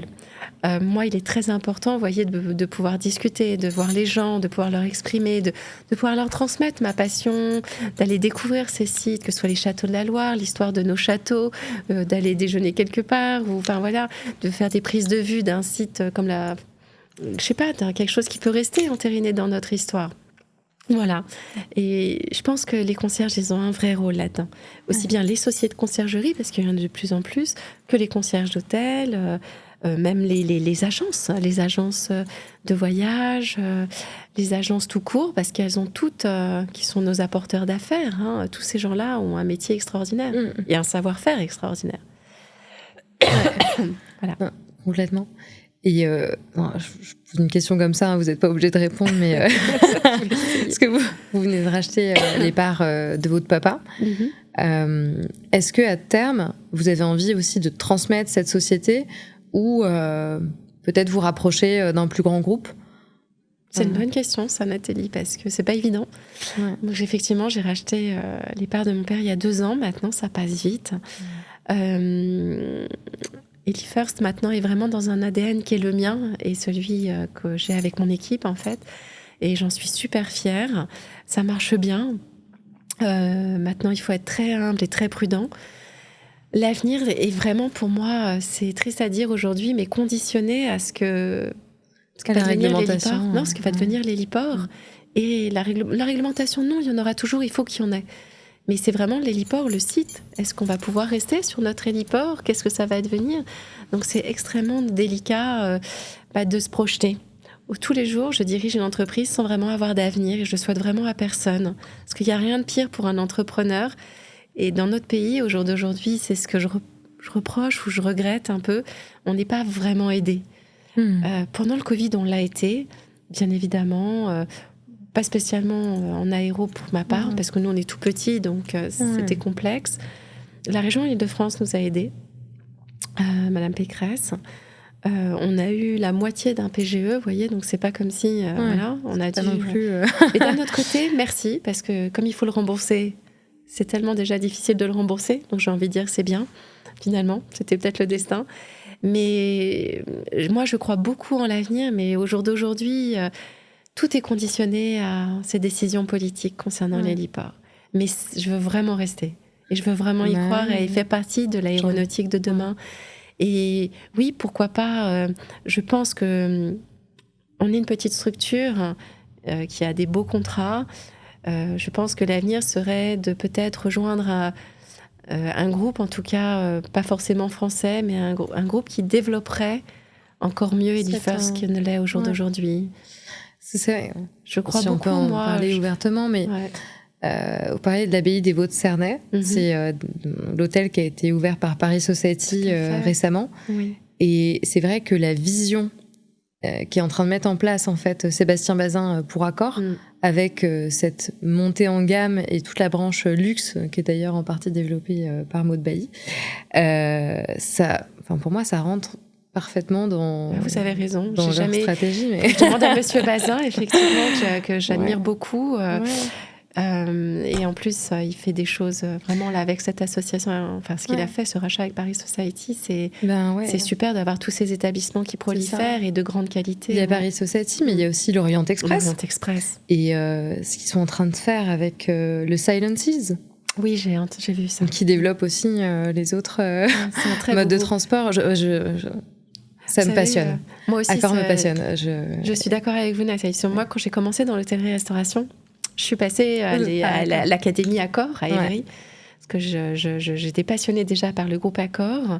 Moi, il est très important, vous voyez, de pouvoir discuter, de voir les gens, de pouvoir leur exprimer, de pouvoir leur transmettre ma passion, d'aller découvrir ces sites, que ce soit les châteaux de la Loire, l'histoire de nos châteaux, d'aller déjeuner quelque part, ou de faire des prises de vue d'un site comme quelque chose qui peut rester entériné dans notre histoire. Voilà. Et je pense que les concierges, ils ont un vrai rôle là-dedans. Aussi bien les sociétés de conciergerie, parce qu'il y en a de plus en plus, que les concierges d'hôtel, même les agences de voyage, les agences tout court, parce qu'elles ont toutes, qui sont nos apporteurs d'affaires. Tous ces gens-là ont un métier extraordinaire et un savoir-faire extraordinaire. Voilà. Complètement. Et je pose une question comme ça, vous n'êtes pas obligé de répondre, mais parce que vous venez de racheter les parts de votre papa. Est-ce qu'à terme, vous avez envie aussi de transmettre cette société ou peut-être vous rapprocher d'un plus grand groupe? C'est une bonne question, ça, Nathalie, parce que c'est pas évident. Donc, effectivement, j'ai racheté les parts de mon père il y a 2 ans. Maintenant, ça passe vite. Elifirst, maintenant, est vraiment dans un ADN qui est le mien et celui que j'ai avec mon équipe, en fait. Et j'en suis super fière. Ça marche bien. Maintenant, il faut être très humble et très prudent. L'avenir est vraiment, pour moi, c'est triste à dire aujourd'hui, mais conditionné à ce que la réglementation. Non, ce que va devenir l'héliport. Et la réglementation, non, il y en aura toujours, il faut qu'il y en ait. Mais c'est vraiment l'héliport, le site. Est-ce qu'on va pouvoir rester sur notre héliport? Qu'est-ce que ça va devenir? Donc c'est extrêmement délicat de se projeter. Tous les jours, je dirige une entreprise sans vraiment avoir d'avenir et je le souhaite vraiment à personne. Parce qu'il n'y a rien de pire pour un entrepreneur. Et dans notre pays, au jour d'aujourd'hui, c'est ce que je reproche ou je regrette un peu. On n'est pas vraiment aidé. Pendant le Covid, on l'a été, bien évidemment. Pas spécialement en aéro pour ma part, parce que nous, on est tout petits, donc c'était complexe. La région Île-de-France nous a aidés, Madame Pécresse. On a eu la moitié d'un PGE, vous voyez, donc c'est pas comme si voilà, on a dû non plus. Et d'un autre côté, merci, parce que comme il faut le rembourser, c'est tellement déjà difficile de le rembourser, donc j'ai envie de dire que c'est bien, finalement, c'était peut-être le destin. Mais moi, je crois beaucoup en l'avenir, mais au jour d'aujourd'hui, tout est conditionné à ces décisions politiques concernant l'héliport. Mais je veux vraiment rester, et je veux vraiment y croire, et il fait partie de l'aéronautique de demain. Et oui, pourquoi pas, je pense que on est une petite structure qui a des beaux contrats. Je pense que l'avenir serait de peut-être rejoindre un groupe, en tout cas pas forcément français, mais un groupe qui développerait encore mieux Elifirst qu'il ne l'est au jour d'aujourd'hui. C'est ça. Je crois si beaucoup, on peut en moi. parler ouvertement, mais vous parlez de l'abbaye des Vaux de Cernay. C'est l'hôtel qui a été ouvert par Paris Society récemment. Oui. Et c'est vrai que la vision qui est en train de mettre en place en fait Sébastien Bazin pour Accor, avec cette montée en gamme et toute la branche luxe qui est d'ailleurs en partie développée par Maud Bailly, pour moi ça rentre parfaitement dans. Vous avez raison. Dans leur stratégie. Mais... Je demande à Monsieur Bazin, effectivement, que j'admire beaucoup. Et en plus, il fait des choses vraiment là avec cette association. Enfin, ce qu'il a fait, ce rachat avec Paris Society, c'est super d'avoir tous ces établissements qui prolifèrent et de grande qualité. Il y a Paris Society, mais il y a aussi l'Orient Express. L'Orient Express. Et ce qu'ils sont en train de faire avec le Silences. Oui, j'ai vu ça. Qui développe aussi les autres modes de transport. Ça me passionne. Moi aussi, Accor me passionne. Je suis d'accord avec vous, Nathalie. Moi, quand j'ai commencé dans l'hôtellerie-restauration, je suis passée à l'académie Accor à Évry, parce que j'étais passionnée déjà par le groupe Accor,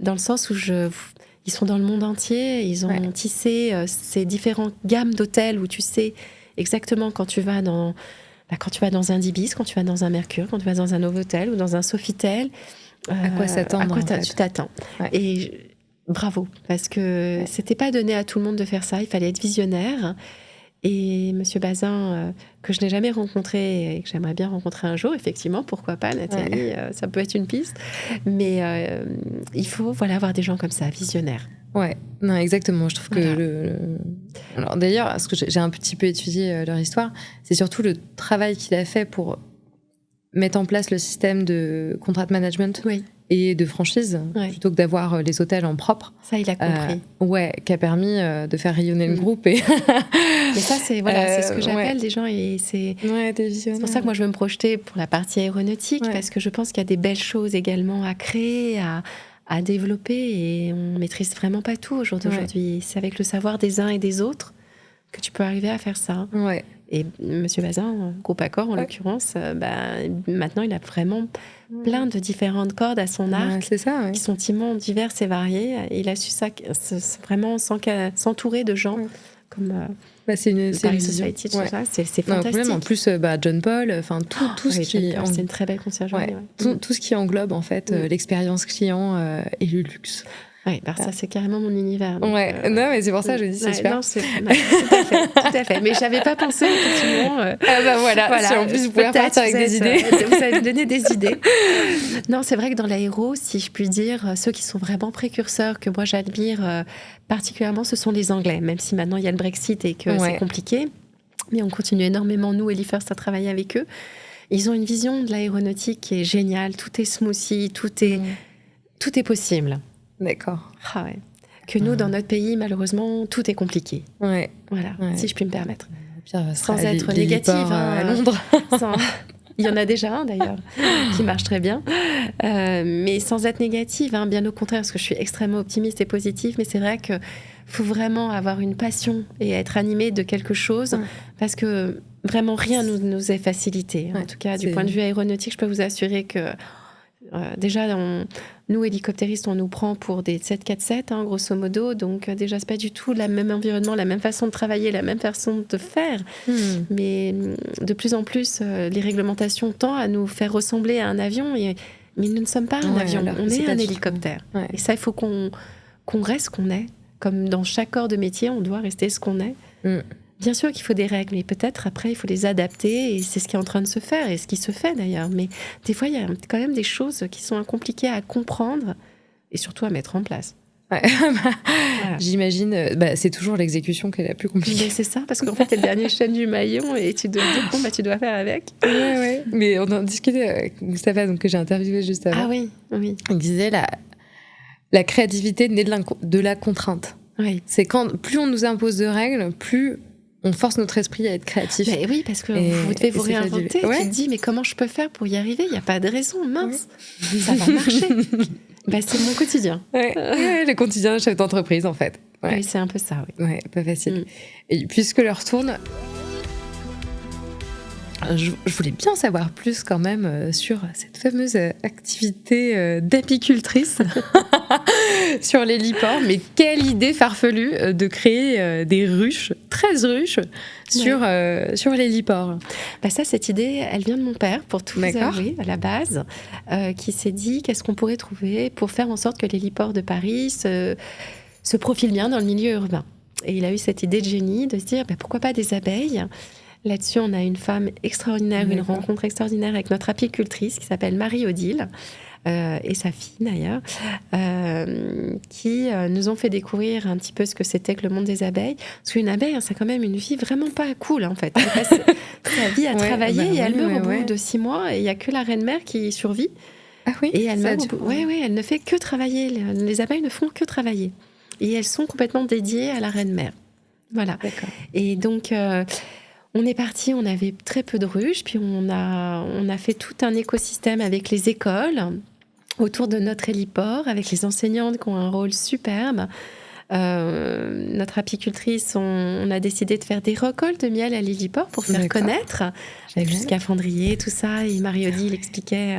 dans le sens où ils sont dans le monde entier, ils ont tissé ces différentes gammes d'hôtels où tu sais exactement quand tu vas dans un Ibis, quand tu vas dans un Mercure, quand tu vas dans un Novotel ou dans un Sofitel, à quoi s'attendre, tu t'attends. Et bravo, parce que c'était pas donné à tout le monde de faire ça, il fallait être visionnaire. Et Monsieur Bazin, que je n'ai jamais rencontré et que j'aimerais bien rencontrer un jour, effectivement, pourquoi pas, Nathalie, ça peut être une piste. Mais il faut avoir des gens comme ça, visionnaires. Ouais, non, exactement. Je trouve que alors d'ailleurs, parce que j'ai un petit peu étudié leur histoire, c'est surtout le travail qu'il a fait pour mettre en place le système de contract management et de franchise, plutôt que d'avoir les hôtels en propre. Ça, il a compris. Qui a permis de faire rayonner le groupe. Et mais ça, c'est ce que j'appelle des gens. Et c'est pour ça que moi, je veux me projeter pour la partie aéronautique, parce que je pense qu'il y a des belles choses également à créer, à développer, et on maîtrise vraiment pas tout au jour d'aujourd'hui. C'est avec le savoir des uns et des autres que tu peux arriver à faire ça. Et Monsieur Bazin, groupe Accor en l'occurrence, maintenant il a vraiment plein de différentes cordes à son arc, qui sont immenses, diverses et variées. Et il a su ça vraiment s'entourer de gens comme c'est une Paris Society, tout ça, c'est fantastique. En plus, John Paul, tout ce qui c'est une très belle conciergerie. Tout ce qui englobe en fait l'expérience client et le luxe. Oui, ça c'est carrément mon univers. Donc, non, mais c'est pour ça que je dis c'est super. Non, tout à fait. Mais j'avais pas pensé effectivement. Voilà. Si en plus vous pouvez repartir avec des idées. Vous allez me donner des idées. Non, c'est vrai que dans l'aéro, si je puis dire, ceux qui sont vraiment précurseurs, que moi j'admire particulièrement, ce sont les Anglais. Même si maintenant il y a le Brexit et que c'est compliqué, mais on continue énormément nous, Elifirst, à travailler avec eux. Ils ont une vision de l'aéronautique qui est géniale. Tout est smoothie, tout est possible. D'accord. Que nous, dans notre pays, malheureusement, tout est compliqué. Si je puis me permettre. Sans être négative. À Londres. Il y en a déjà un, d'ailleurs, qui marche très bien. Mais sans être négative, bien au contraire, parce que je suis extrêmement optimiste et positive. Mais c'est vrai qu'il faut vraiment avoir une passion et être animé de quelque chose, parce que vraiment rien nous est facilité. En tout cas, du point de vue aéronautique, je peux vous assurer que déjà, nous, hélicoptéristes, on nous prend pour des 747, grosso modo. Donc, déjà, c'est pas du tout le même environnement, la même façon de travailler, la même façon de faire. Mais de plus en plus, les réglementations tendent à nous faire ressembler à un avion. Mais nous ne sommes pas un avion, on est un hélicoptère. Et ça, il faut qu'on reste ce qu'on est. Comme dans chaque corps de métier, on doit rester ce qu'on est. Bien sûr qu'il faut des règles, mais peut-être après, il faut les adapter, et c'est ce qui est en train de se faire, et ce qui se fait d'ailleurs. Mais des fois, il y a quand même des choses qui sont compliquées à comprendre, et surtout à mettre en place. Ouais. Voilà. J'imagine, c'est toujours l'exécution qui est la plus compliquée. Mais c'est ça, parce qu'en fait, t'es le dernier chaîne du maillon et tu dois dire, tu dois faire avec. Ouais. Mais on en discutait avec Moustapha, donc, que j'ai interviewé juste avant. Ah oui. Il disait la créativité naît de la contrainte. Oui. C'est quand plus on nous impose de règles, plus on force notre esprit à être créatif. Mais oui, parce que vous devez vous réinventer. Ouais. Tu te dis, mais comment je peux faire pour y arriver ? Il n'y a pas de raison, mince. Ouais. Ça va marcher. C'est mon quotidien. Ouais, le quotidien de chef d'entreprise, en fait. Ouais. Oui, c'est un peu ça, oui. Ouais, pas facile. Et puisque l'heure tourne, je voulais bien savoir plus quand même sur cette fameuse activité d'apicultrice sur l'héliport. Mais quelle idée farfelue de créer des ruches, 13 ruches, sur l'héliport. Ça, cette idée, elle vient de mon père, pour tout vous avouer, à la base, qui s'est dit qu'est-ce qu'on pourrait trouver pour faire en sorte que l'héliport de Paris se profile bien dans le milieu urbain. Et il a eu cette idée de génie de se dire pourquoi pas des abeilles. Là-dessus, on a une femme extraordinaire, une rencontre extraordinaire avec notre apicultrice qui s'appelle Marie-Odile, et sa fille d'ailleurs, qui nous ont fait découvrir un petit peu ce que c'était que le monde des abeilles. Parce qu'une abeille, c'est quand même une vie vraiment pas cool, en fait. Elle passe sa vie à travailler et elle meurt au bout de 6 mois et il n'y a que la reine-mère qui survit. Ah oui, et elle meurt au bout. Oui, elle ne fait que travailler. Les abeilles ne font que travailler. Et elles sont complètement dédiées à la reine-mère. Voilà. D'accord. Et donc... on est parti, on avait très peu de ruches, puis on a fait tout un écosystème avec les écoles autour de notre héliport, avec les enseignantes qui ont un rôle superbe. Notre apicultrice, on a décidé de faire des récoltes de miel à l'héliport pour faire connaître, avec le scaphandrier, tout ça. Et Marie-Odile expliquait,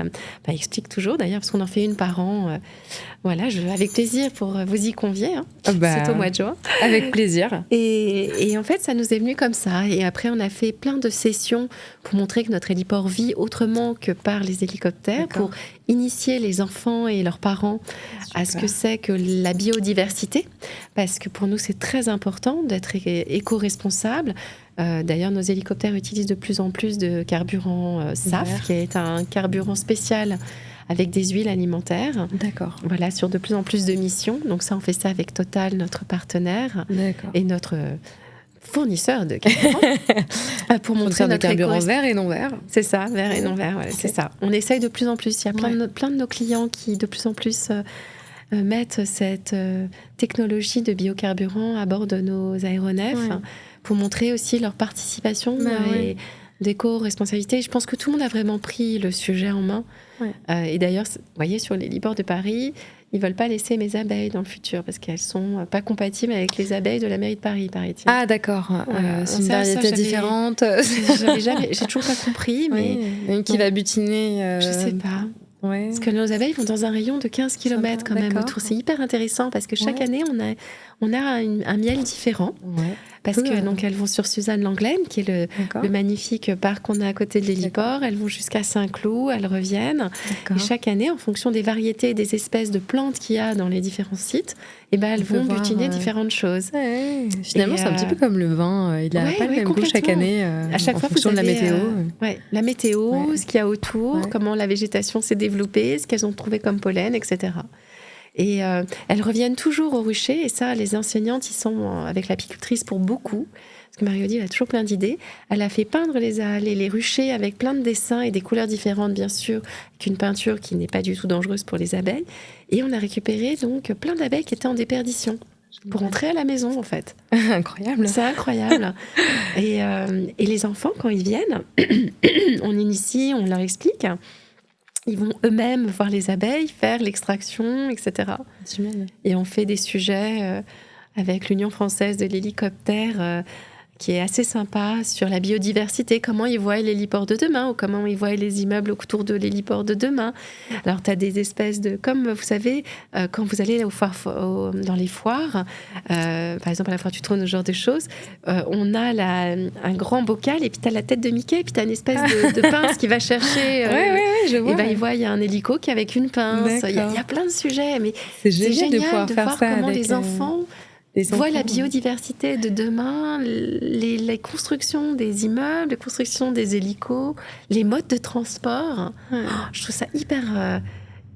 explique toujours d'ailleurs, parce qu'on en fait une par an. Voilà, avec plaisir pour vous y convier. Hein. C'est au mois de juin. Avec plaisir. Et en fait, ça nous est venu comme ça. Et après, on a fait plein de sessions pour montrer que notre héliport vit autrement que par les hélicoptères, pour initier les enfants et leurs parents à ce que c'est que la biodiversité. Parce que pour nous, c'est très important d'être éco-responsable. D'ailleurs, nos hélicoptères utilisent de plus en plus de carburant SAF, qui est un carburant spécial avec des huiles alimentaires. D'accord. Voilà, sur de plus en plus de missions. Donc ça, on fait ça avec Total, notre partenaire, et notre fournisseur de carburant. Pour montrer notre carburant vert et non vert. C'est ça, vert et non vert, c'est ça. On essaye de plus en plus. Il y a plein de nos clients qui, de plus en plus, mettent cette technologie de biocarburant à bord de nos aéronefs pour montrer aussi leur participation et d'éco-responsabilité. Je pense que tout le monde a vraiment pris le sujet en main. Et d'ailleurs, vous voyez, sur les héliports de Paris, ils ne veulent pas laisser mes abeilles dans le futur parce qu'elles ne sont pas compatibles avec les abeilles de la mairie de Paris, paraît-il. Ah, d'accord. C'est une variété différente. J'ai toujours pas compris. Mais une qui va butiner. Je ne sais pas. Ouais. Parce que nos abeilles vont dans un rayon de 15 km quand même autour. C'est hyper intéressant parce que chaque année, on a un miel différent. Parce que donc, elles vont sur Suzanne Langlaine, qui est le magnifique parc qu'on a à côté de l'héliport. Elles vont jusqu'à Saint-Cloud, elles reviennent. Et chaque année, en fonction des variétés et des espèces de plantes qu'il y a dans les différents sites, elles vont butiner différentes choses. Finalement, c'est un petit peu comme le vin. Il n'a pas le même goût chaque année à chaque fois, en fonction de la météo. La météo, ce qu'il y a autour, comment la végétation s'est développée, ce qu'elles ont trouvé comme pollen, etc. Et elles reviennent toujours au rucher. Et ça, les enseignantes, ils sont avec l'apicultrice pour beaucoup. Parce que Marie-Odile a toujours plein d'idées. Elle a fait peindre les ruchers avec plein de dessins et des couleurs différentes, bien sûr, avec une peinture qui n'est pas du tout dangereuse pour les abeilles. Et on a récupéré donc plein d'abeilles qui étaient en déperdition pour rentrer à la maison, en fait. Incroyable. C'est incroyable. Et les enfants, quand ils viennent, on initie, on leur explique. Ils vont eux-mêmes voir les abeilles, faire l'extraction, etc. Et on fait des sujets avec l'Union française de l'hélicoptère qui est assez sympa sur la biodiversité, comment ils voient l'héliport de demain ou comment ils voient les immeubles autour de l'héliport de demain. Alors, tu as des espèces de... Comme vous savez, quand vous allez dans les foires, par exemple à la foire du trône, ce genre de choses, on a un grand bocal et puis tu as la tête de Mickey et puis tu as une espèce de pince qui va chercher... je vois. Et il voit, il y a un hélico qui est avec une pince. Il y a plein de sujets, mais c'est génial de voir comment les enfants... voient la biodiversité de demain, les constructions des immeubles, les constructions des hélicos, les modes de transport. Je trouve ça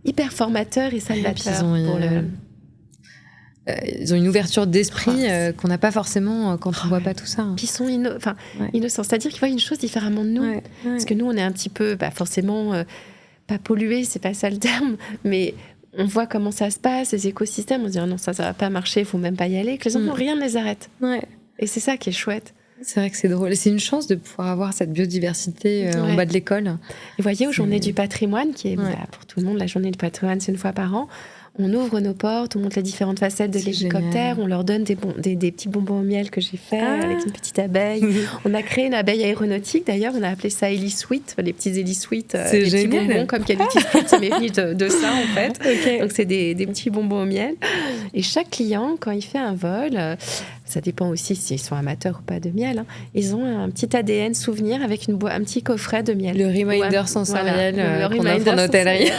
hyper formateur et salvateur. ils ont une ouverture d'esprit qu'on n'a pas forcément quand on voit pas tout ça. Puis ils sont innocents, c'est-à-dire qu'ils voient une chose différemment de nous. Parce que nous, on est un petit peu, forcément, pas pollués, c'est pas ça le terme, mais on voit comment ça se passe, les écosystèmes, on se dit non, ça va pas marcher, il faut même pas y aller, que les enfants, rien ne les arrête. Et c'est ça qui est chouette. C'est vrai que c'est drôle. C'est une chance de pouvoir avoir cette biodiversité en bas de l'école. Et vous voyez, aux Journées du patrimoine, qui est pour tout le monde, la Journée du patrimoine, c'est une fois par an, on ouvre nos portes, on montre les différentes facettes de l'hélicoptère, on leur donne des petits bonbons au miel que j'ai fait avec une petite abeille. On a créé une abeille aéronautique, d'ailleurs, on a appelé ça Héli-Sweet, les petits Héli-Sweet, les petits bonbons comme Quality Sweet, ça m'est venu de ça en fait. Donc c'est des petits bonbons au miel. Et chaque client, quand il fait un vol, ça dépend aussi s'ils sont amateurs ou pas de miel, ils ont un petit ADN souvenir avec un petit coffret de miel. Le reminder sensoriel qu'on offre en hôtellerie.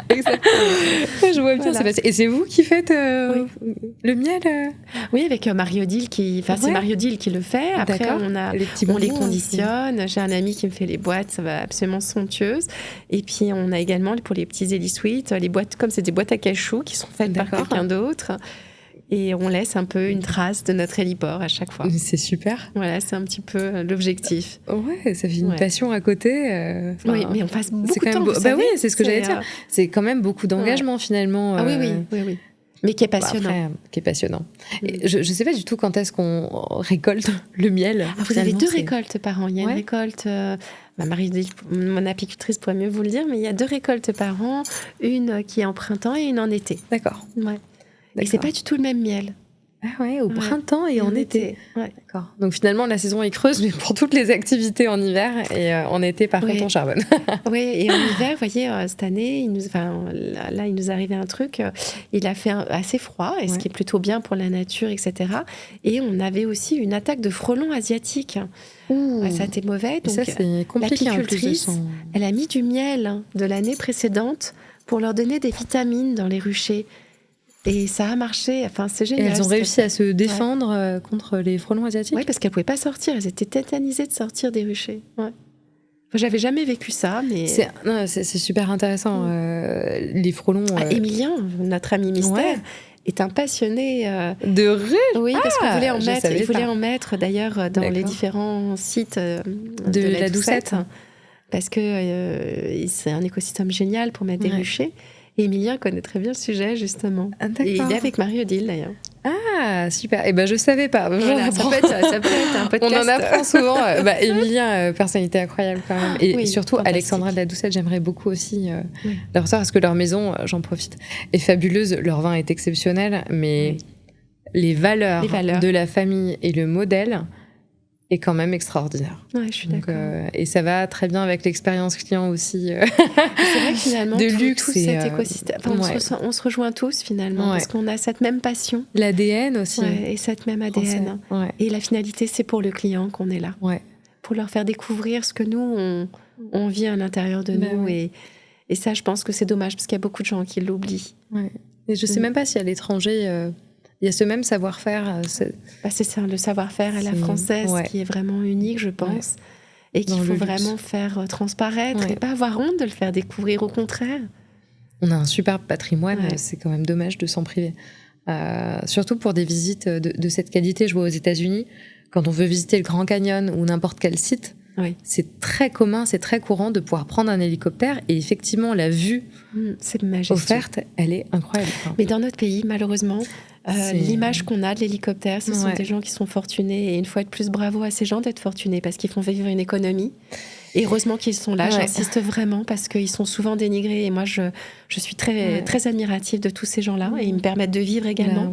Exactement. Je vois bien, c'est passé. Et c'est vous qui faites le miel Oui, avec Marie-Odile c'est Marie-Odile qui le fait. Après, on les conditionne. Aussi. J'ai un ami qui me fait les boîtes, ça va absolument somptueuse. Et puis, on a également pour les petits Héli-Sweet, les boîtes, comme c'est des boîtes à cachou qui sont faites par quelqu'un d'autre. Et on laisse un peu une trace de notre héliport à chaque fois. C'est super. Voilà, c'est un petit peu l'objectif. Ouais, ça fait une passion à côté. Oui, mais on passe beaucoup de temps. Oui, c'est ce que j'allais dire. C'est quand même beaucoup d'engagement finalement. Ah oui. Mais qui est passionnant. Après, qui est passionnant. Et je ne sais pas du tout quand est-ce qu'on récolte le miel. Vous avez 2 récoltes par an. Il y a une récolte... Marie, mon apicultrice pourrait mieux vous le dire, mais il y a 2 récoltes par an. Une qui est en printemps et une en été. D'accord. Ouais. Et c'est pas du tout le même miel. Ah ouais, au printemps et en été. Ouais. D'accord. Donc finalement, la saison est creuse, mais pour toutes les activités en hiver. Et en été, par contre, on charbonne. Oui, et en hiver, vous voyez, cette année, il nous arrivait un truc. Il a fait assez froid, et ce qui est plutôt bien pour la nature, etc. Et on avait aussi une attaque de frelons asiatiques. Ça a été mauvais. Donc, ça, c'est compliqué. L'apicultrice, elle a mis du miel de l'année précédente pour leur donner des vitamines dans les ruchers. Et ça a marché, c'est génial. Et elles ont réussi à se défendre contre les frelons asiatiques. Oui, parce qu'elles ne pouvaient pas sortir, elles étaient tétanisées de sortir des ruchers. Ouais. J'avais jamais vécu ça, mais... C'est super intéressant, les frelons... Emilien, notre ami mystère, est un passionné... de ruches. Oui, parce qu'il voulait en mettre d'ailleurs dans les différents sites de la Doucette, parce que c'est un écosystème génial pour mettre des ruchers. Et Emilien connaît très bien le sujet, justement. Et il est avec Marie-Odile, d'ailleurs. Ah, super. Eh ben, je savais pas. Voilà, ça peut être un podcast. On en apprend souvent. Emilien, personnalité incroyable quand même. Et surtout, fantastique. Alexandra de la Doucette, j'aimerais beaucoup aussi leur recevoir, parce que leur maison, j'en profite, est fabuleuse. Leur vin est exceptionnel, mais les valeurs de la famille et le modèle est quand même extraordinaire. Ouais, je suis d'accord. Et ça va très bien avec l'expérience client aussi. C'est vrai que finalement, de luxe, tout cet écosystème, on se rejoint tous finalement, parce qu'on a cette même passion. L'ADN aussi. Et cette même ADN. Et la finalité, c'est pour le client qu'on est là. Pour leur faire découvrir ce que nous, on vit à l'intérieur de nous. Et ça, je pense que c'est dommage, parce qu'il y a beaucoup de gens qui l'oublient. Et je ne sais même pas si à l'étranger... il y a ce même savoir-faire. C'est ça, le savoir-faire à la française qui est vraiment unique, je pense. Et qu'il faut vraiment faire transparaître et pas avoir honte de le faire découvrir, au contraire. On a un superbe patrimoine, c'est quand même dommage de s'en priver. Surtout pour des visites de cette qualité. Je vois aux États-Unis, quand on veut visiter le Grand Canyon ou n'importe quel site, c'est très commun, c'est très courant de pouvoir prendre un hélicoptère et effectivement, la vue offerte, elle est incroyable. Mais dans notre pays, malheureusement, l'image qu'on a de l'hélicoptère, ce sont des gens qui sont fortunés. Et une fois de plus, bravo à ces gens d'être fortunés, parce qu'ils font vivre une économie. Et heureusement qu'ils sont là, j'insiste vraiment, parce qu'ils sont souvent dénigrés. Et moi, je suis très, très admirative de tous ces gens-là. Et ils me permettent de vivre également.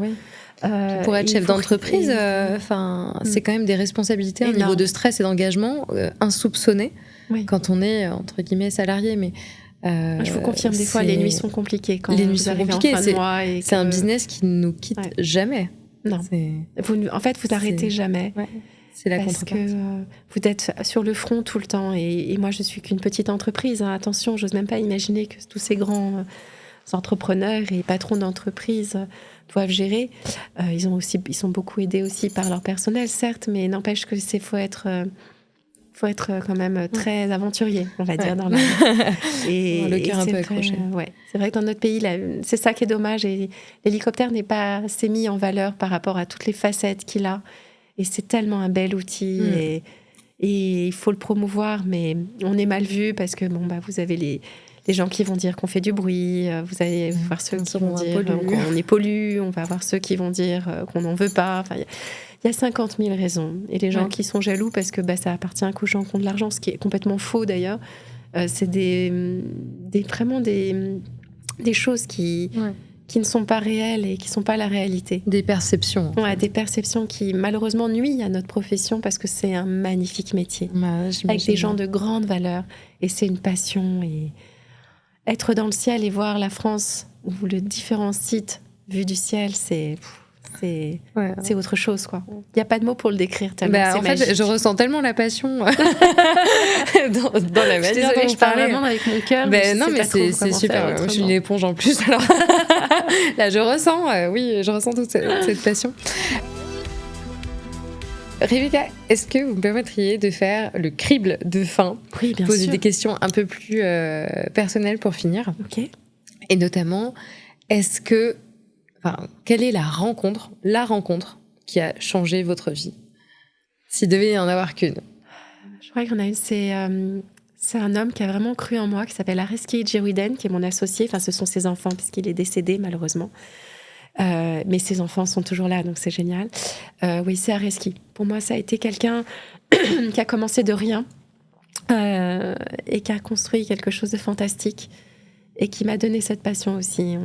Pour être chef d'entreprise, c'est quand même des responsabilités, un niveau de stress et d'engagement insoupçonné quand on est, entre guillemets, salarié. Mais je vous confirme, des fois, les nuits sont compliquées. Quand les nuits sont compliquées. C'est un business qui ne nous quitte jamais. Non. En fait, vous n'arrêtez jamais. C'est la parce que vous êtes sur le front tout le temps. Et moi, je suis qu'une petite entreprise. Attention, j'ose même pas imaginer que tous ces grands entrepreneurs et patrons d'entreprise doivent gérer. Ils sont beaucoup aidés aussi par leur personnel, certes, mais n'empêche que faut être faut être quand même très aventurier, on va dire, dans la et le cœur un peu accroché. C'est vrai que dans notre pays, là, c'est ça qui est dommage. Et l'hélicoptère n'est pas assez mis en valeur par rapport à toutes les facettes qu'il a. Et c'est tellement un bel outil. Et il faut le promouvoir, mais on est mal vu parce que vous avez les gens qui vont dire qu'on fait du bruit, vous allez voir ceux qui vont dire qu'on est pollu, on va voir ceux qui vont dire qu'on n'en veut pas. Enfin, il y a 50 000 raisons. Et les gens qui sont jaloux parce que ça appartient qu'aux gens qui ont de l'argent, ce qui est complètement faux d'ailleurs, c'est vraiment des choses qui ne sont pas réelles et qui ne sont pas la réalité. Des perceptions. Des perceptions qui malheureusement nuisent à notre profession parce que c'est un magnifique métier. Avec des gens de grande valeur. Et c'est une passion. Et être dans le ciel et voir la France ou les différents sites vus du ciel, c'est autre chose, quoi. Il n'y a pas de mots pour le décrire tellement c'est magique. En fait, je ressens tellement la passion dans la manière dont je parle vraiment avec mon cœur. Non, mais c'est super. Je suis une éponge en plus. Alors là, je ressens toute cette passion. Rebecca, est-ce que vous me permettriez de faire le crible de fin? Oui, bien poser sûr. des questions un peu plus personnelles pour finir. Ok. Et notamment, quelle est la rencontre qui a changé votre vie? S'il devait y en avoir qu'une. Je crois qu'il y en a une, c'est un homme qui a vraiment cru en moi, qui s'appelle Areski Djewiden, qui est mon associé. Enfin, ce sont ses enfants, puisqu'il est décédé, malheureusement. Mais ses enfants sont toujours là, donc c'est génial. Oui, c'est Areski. Pour moi, ça a été quelqu'un qui a commencé de rien et qui a construit quelque chose de fantastique et qui m'a donné cette passion aussi.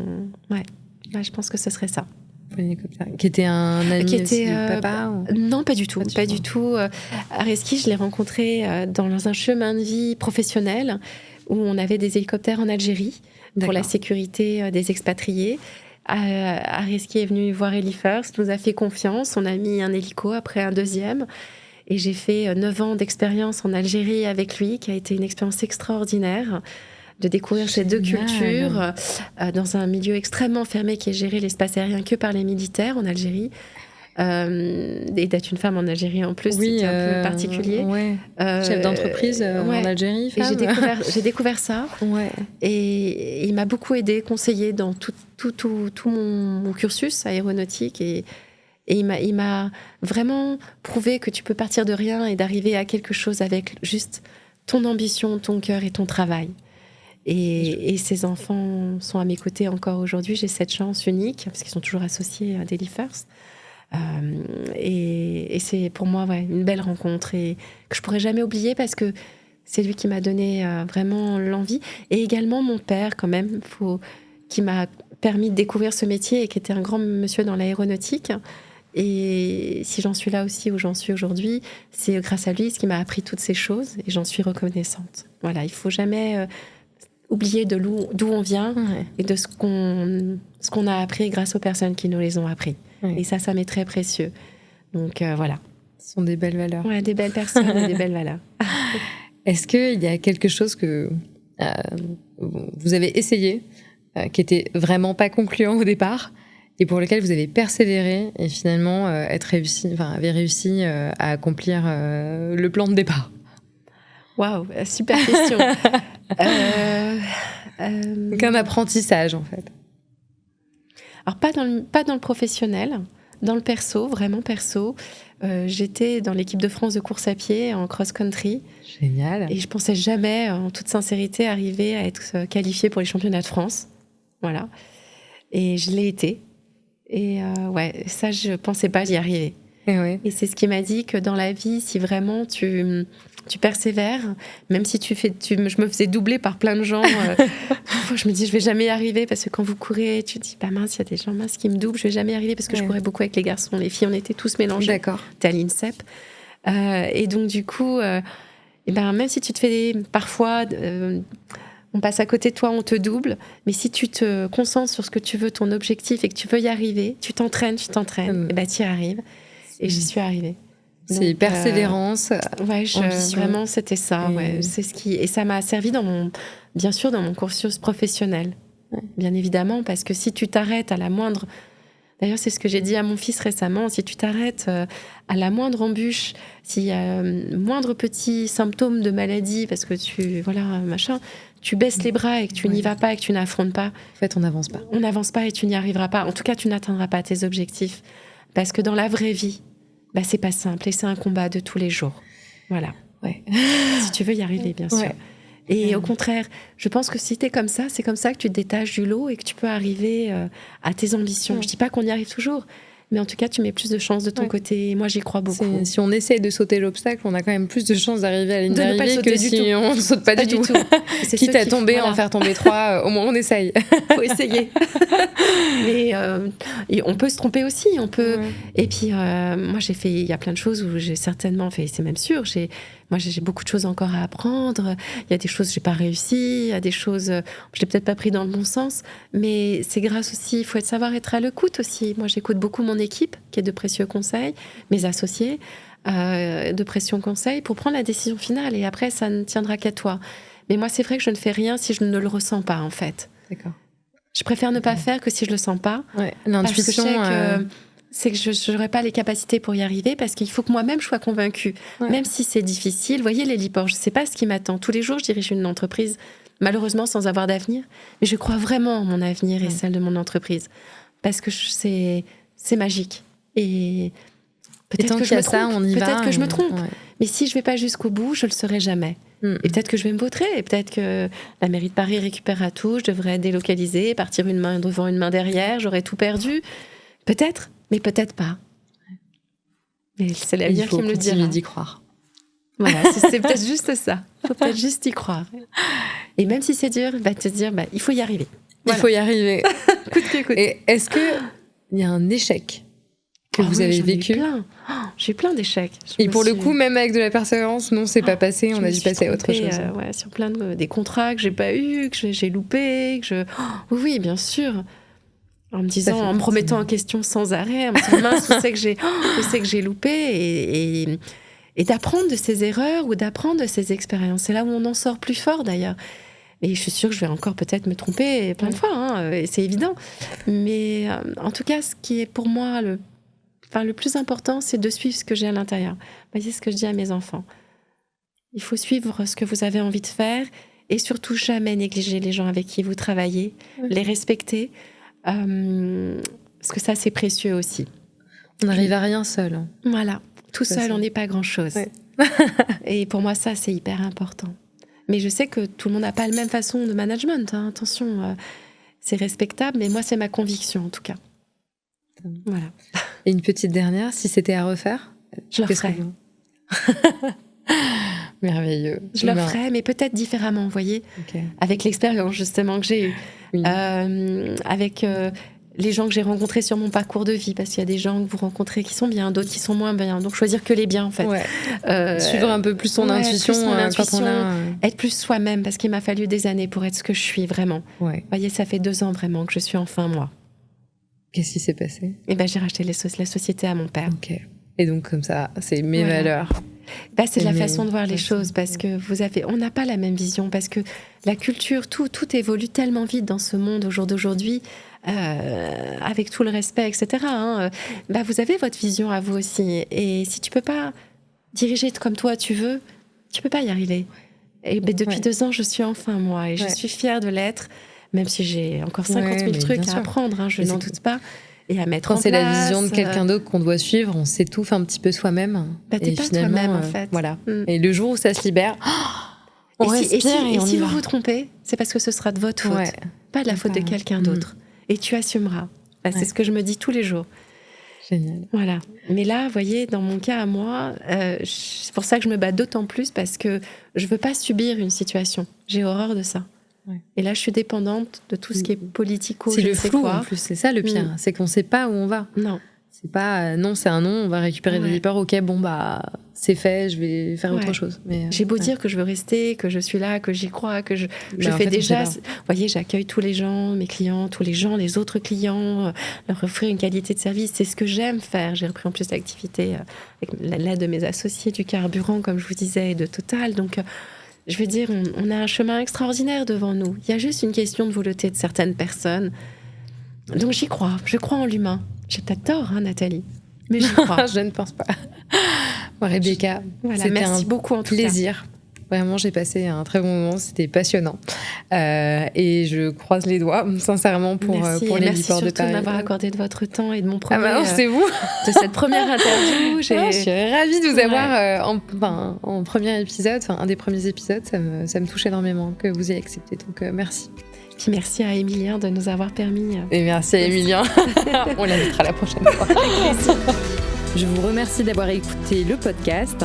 Je pense que ce serait ça. Qui était un ami aussi de papa Non, pas du tout. Pas du tout. Areski, je l'ai rencontré dans un chemin de vie professionnel où on avait des hélicoptères en Algérie pour la sécurité des expatriés. Areski est venu voir HeliFirst, nous a fait confiance. On a mis un hélico, après un deuxième. Et j'ai fait 9 ans d'expérience en Algérie avec lui, qui a été une expérience extraordinaire, de découvrir ces deux cultures dans un milieu extrêmement fermé qui est géré l'espace aérien que par les militaires en Algérie. Et d'être une femme en Algérie en plus, c'était un peu particulier. Chef d'entreprise en Algérie, femme. Et j'ai découvert ça. Et il m'a beaucoup aidée, conseillée dans tout mon cursus aéronautique. Et il m'a vraiment prouvé que tu peux partir de rien et d'arriver à quelque chose avec juste ton ambition, ton cœur et ton travail. Et ces enfants sont à mes côtés encore aujourd'hui. J'ai cette chance unique, parce qu'ils sont toujours associés à HeliFirst. Et c'est pour moi une belle rencontre et que je pourrais jamais oublier parce que c'est lui qui m'a donné vraiment l'envie. Et également mon père, quand même, qui m'a permis de découvrir ce métier et qui était un grand monsieur dans l'aéronautique. Et si j'en suis là aussi où j'en suis aujourd'hui, c'est grâce à lui ce qui m'a appris toutes ces choses et j'en suis reconnaissante. Voilà, il faut jamais oublier d'où on vient et de ce qu'on a appris grâce aux personnes qui nous les ont appris. Et ça m'est très précieux. Donc voilà. Ce sont des belles valeurs. Ouais, des belles personnes et des belles valeurs. Est-ce qu'il y a quelque chose que vous avez essayé, qui était vraiment pas concluant au départ, et pour lequel vous avez persévéré et finalement avez réussi à accomplir le plan de départ? Waouh, super question. Qu'un apprentissage, en fait. Alors, pas dans le professionnel, dans le perso, vraiment perso. J'étais dans l'équipe de France de course à pied en cross-country. Génial. Et je pensais jamais, en toute sincérité, arriver à être qualifiée pour les championnats de France. Voilà. Et je l'ai été. Et ça, je pensais pas y arriver. Et c'est ce qui m'a dit que dans la vie, si vraiment tu persévères, même si je me faisais doubler par plein de gens, je me dis je vais jamais y arriver parce que quand vous courez, tu te dis mince, il y a des gens minces qui me doublent, je vais jamais y arriver parce que je courais beaucoup avec les garçons, les filles, on était tous mélangés. D'accord. T'es à l'INSEP. Et donc du coup, même si tu te fais parfois... on passe à côté de toi, on te double. Mais si tu te concentres sur ce que tu veux, ton objectif, et que tu veux y arriver, tu t'entraînes, et tu y arrives. Et j'y suis arrivée. C'est persévérance, ambition. Vraiment, c'était ça. C'est et ça m'a servi bien sûr dans mon cursus professionnel. Bien évidemment, parce que si tu t'arrêtes à la moindre D'ailleurs, c'est ce que j'ai dit à mon fils récemment. Si tu t'arrêtes à la moindre embûche, s'il y a moindre petit symptôme de maladie, parce que tu baisses les bras et que tu n'y vas pas et que tu n'affrontes pas. En fait, on n'avance pas. On n'avance pas et tu n'y arriveras pas. En tout cas, tu n'atteindras pas tes objectifs. Parce que dans la vraie vie, c'est pas simple et c'est un combat de tous les jours. Voilà. Ouais. Si tu veux y arriver, bien sûr. Ouais. Et au contraire, je pense que si t'es comme ça, c'est comme ça que tu te détaches du lot et que tu peux arriver à tes ambitions. Je dis pas qu'on y arrive toujours, mais en tout cas, tu mets plus de chance de ton côté. Moi, j'y crois beaucoup. Si on essaie de sauter l'obstacle, on a quand même plus de chances d'arriver à la ligne d'arrivée que si on ne saute pas du tout. Quitte à tomber, en faire tomber 3, au moins on essaye. Faut essayer. Mais on peut se tromper aussi. On peut. Et puis, moi, il y a plein de choses où j'ai certainement fait, c'est même sûr, j'ai beaucoup de choses encore à apprendre. Il y a des choses que j'ai pas réussi, il y a des choses je l'ai peut-être pas pris dans le bon sens, mais c'est grâce aussi, il faut savoir être à l'écoute aussi. Moi, j'écoute beaucoup mon équipe, qui est de précieux conseils, mes associés, de précieux conseils, pour prendre la décision finale. Et après, ça ne tiendra qu'à toi. Mais moi, c'est vrai que je ne fais rien si je ne le ressens pas, en fait. D'accord. Je préfère ne pas faire que si je le sens pas. Ouais, l'intuition. Parce que je sais que c'est que je n'aurai pas les capacités pour y arriver, parce qu'il faut que moi-même je sois convaincue. Ouais. Même si c'est difficile. Vous voyez, l'héliport, je ne sais pas ce qui m'attend. Tous les jours, je dirige une entreprise, malheureusement sans avoir d'avenir. Mais je crois vraiment en mon avenir et celle de mon entreprise. Parce que c'est magique. Et peut-être que je me trompe. Peut-être que je me trompe. Ouais. Mais si je ne vais pas jusqu'au bout, je ne le serai jamais. Et peut-être que je vais me vautrer. Et peut-être que la mairie de Paris récupérera tout. Je devrais être délocalisée, partir une main devant, une main derrière. J'aurais tout perdu. Peut-être. Mais peut-être pas. Mais c'est l'avenir qui me le dira. Il faut d'y croire. Voilà, c'est peut-être juste ça. Il faut peut-être juste y croire. Et même si c'est dur, te dire, il faut y arriver. Voilà. Il faut y arriver. Coûte que coûte. Et est-ce qu'il y a un échec que vous avez vécu? J'ai eu plein d'échecs. Et pour le coup, même avec de la persévérance, non, c'est pas passé, on a dû passer à autre chose. Sur plein des contrats que j'ai pas eu, que j'ai loupés, oui, bien sûr. En me disant, en me remettant en question sans arrêt, en me disant, mince, je sais que j'ai loupé, et d'apprendre de ces erreurs ou d'apprendre de ces expériences. C'est là où on en sort plus fort, d'ailleurs. Et je suis sûre que je vais encore peut-être me tromper plein de fois, et c'est évident. Mais en tout cas, ce qui est pour moi le plus important, c'est de suivre ce que j'ai à l'intérieur. C'est ce que je dis à mes enfants. Il faut suivre ce que vous avez envie de faire, et surtout jamais négliger les gens avec qui vous travaillez, les respecter. Parce que ça, c'est précieux aussi. On n'arrive à rien seul. Voilà, tout seul, on n'est pas grand-chose. Ouais. Et pour moi, ça, c'est hyper important. Mais je sais que tout le monde n'a pas la même façon de management. Attention, c'est respectable, mais moi, c'est ma conviction, en tout cas. Voilà. Et une petite dernière, si c'était à refaire, je le ferais. Merveilleux. Je le ferais, mais peut-être différemment, vous voyez, avec l'expérience justement que j'ai eue, avec les gens que j'ai rencontrés sur mon parcours de vie, parce qu'il y a des gens que vous rencontrez qui sont bien, d'autres qui sont moins bien, donc choisir que les biens en fait. Suivre un peu plus son intuition, quand on a... être plus soi-même, parce qu'il m'a fallu des années pour être ce que je suis vraiment. Vous voyez, ça fait 2 ans vraiment que je suis enfin moi. Qu'est-ce qui s'est passé? J'ai racheté la société à mon père. Et donc comme ça, c'est mes valeurs. C'est la façon de voir les choses, parce que on n'a pas la même vision, parce que la culture, tout évolue tellement vite dans ce monde au jour d'aujourd'hui, avec tout le respect, etc. Vous avez votre vision à vous aussi, et si tu peux pas diriger comme toi tu veux, tu peux pas y arriver. Et depuis 2 ans, je suis enfin moi, et je suis fière de l'être, même si j'ai encore 50 000 trucs à apprendre, je n'en doute pas. Et à mettre en place. Quand c'est la vision de quelqu'un d'autre qu'on doit suivre, on s'étouffe un petit peu soi-même. T'es pas toi-même, en fait. Voilà. Et le jour où ça se libère, on respire et on y va. Si vous vous trompez, c'est parce que ce sera de votre faute, pas de la faute de quelqu'un d'autre. Et tu assumeras. C'est ce que je me dis tous les jours. Génial. Voilà. Mais là, vous voyez, dans mon cas à moi, c'est pour ça que je me bats d'autant plus, parce que je veux pas subir une situation. J'ai horreur de ça. Et là, je suis dépendante de tout ce qui est politico. C'est le flou, en plus. C'est ça le pire. C'est qu'on ne sait pas où on va. Non. C'est pas non, c'est un non, on va récupérer des lippers. Ok, c'est fait, je vais faire autre chose. Mais, j'ai beau dire que je veux rester, que je suis là, que j'y crois, que je fais déjà. Vous voyez, j'accueille tous les gens, mes clients, tous les gens, les autres clients, leur offrir une qualité de service. C'est ce que j'aime faire. J'ai repris en plus l'activité avec l'aide de mes associés du carburant, comme je vous disais, et de Total. Donc, je veux dire, on a un chemin extraordinaire devant nous. Il y a juste une question de volonté de certaines personnes Donc j'y crois, je crois en l'humain. J'ai peut-être tort, Nathalie, mais j'y crois. Je ne pense pas. Rebecca, Voilà, c'était merci un beaucoup en tout plaisir. Vraiment, j'ai passé un très bon moment, c'était passionnant. Et je croise les doigts, sincèrement, pour les merci livreurs de surtout Paris. de m'avoir accordé de votre temps et de mon premier, Ah bah non, c'est vous. de cette première interview. Je suis ravie de vous avoir Ouais. en premier épisode, un des premiers épisodes, ça me touche énormément que vous ayez accepté, donc merci. Puis merci à Emilien de nous avoir permis. Et merci à Emilien, on l'invitera la prochaine fois. Je vous remercie d'avoir écouté le podcast.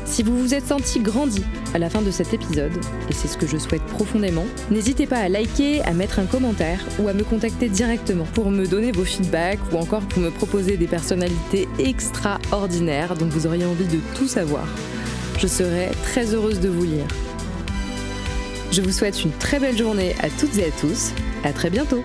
Si vous vous êtes senti grandi à la fin de cet épisode, et c'est ce que je souhaite profondément, n'hésitez pas à liker, à mettre un commentaire ou à me contacter directement pour me donner vos feedbacks ou encore pour me proposer des personnalités extraordinaires dont vous auriez envie de tout savoir. Je serai très heureuse de vous lire. Je vous souhaite une très belle journée à toutes et à tous. À très bientôt.